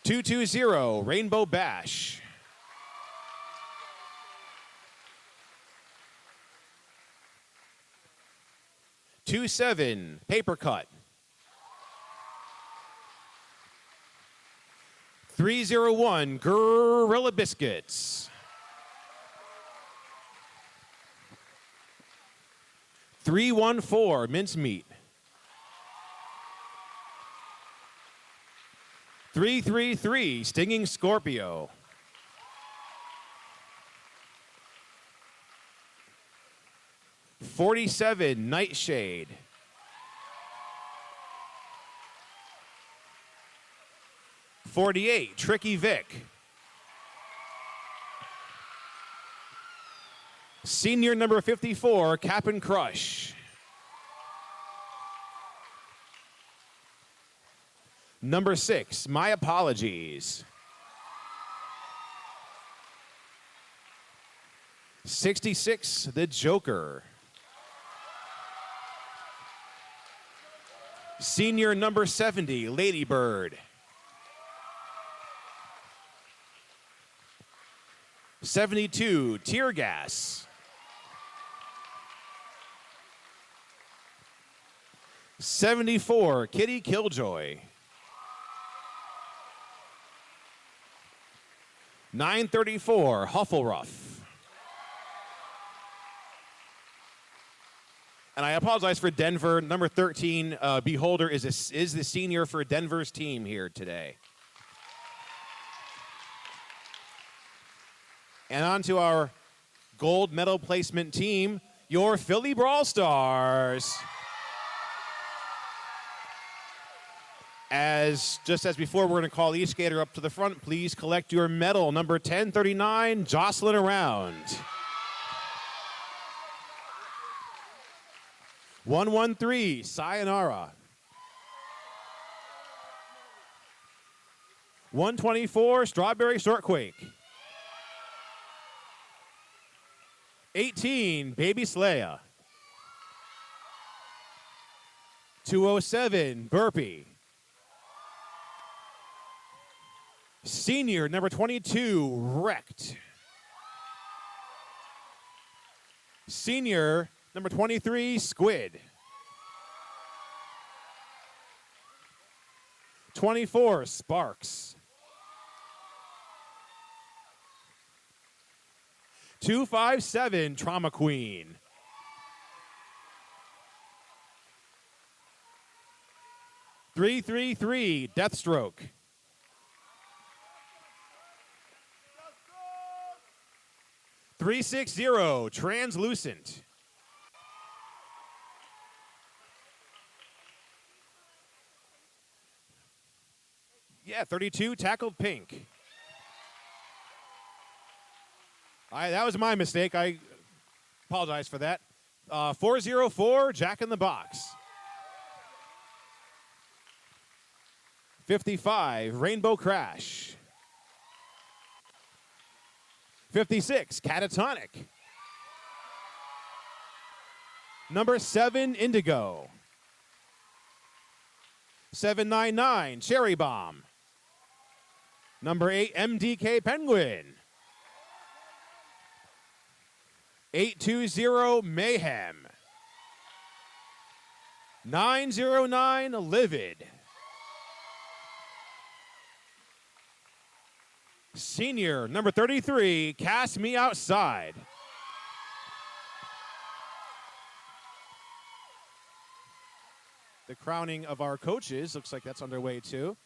.220, Rainbow Bash. 27, Paper Cut. 301, Gorilla Biscuits. 314, Mincemeat. 333, Stinging Scorpio. 47, Nightshade. 48, Tricky Vic. Senior number 54, Cap and Crush. Number 6, My Apologies. 66, The Joker. Senior number 70, Ladybird. 72, Tear Gas. 74, Kitty Killjoy. 934, Huffleruff. And I apologize for Denver. Number 13, Beholder, is the senior for Denver's team here today. And on to our gold medal placement team, your Philly Brawl Stars. Just as before, we're going to call each skater up to the front. Please collect your medal. Number 1039, Jocelyn Around. 113, Sayonara. 124, Strawberry Shortquake. 18, Baby Slaya. 207, Burpee. Senior, number 22, Wrecked. Senior, number 23, Squid. 24, Sparks. 257, Trauma Queen. 333, Deathstroke. 360, Translucent. Yeah, 32, Tackled Pink. That was my mistake. I apologize for that. 404, Jack in the Box. 55, Rainbow Crash. 56, Catatonic. Number 7, Indigo. 799, Cherry Bomb. Number 8, MDK Penguin. 820, Mayhem. 909, Livid. Senior, number 33, Cast Me Outside. The crowning of our coaches, looks like that's underway too.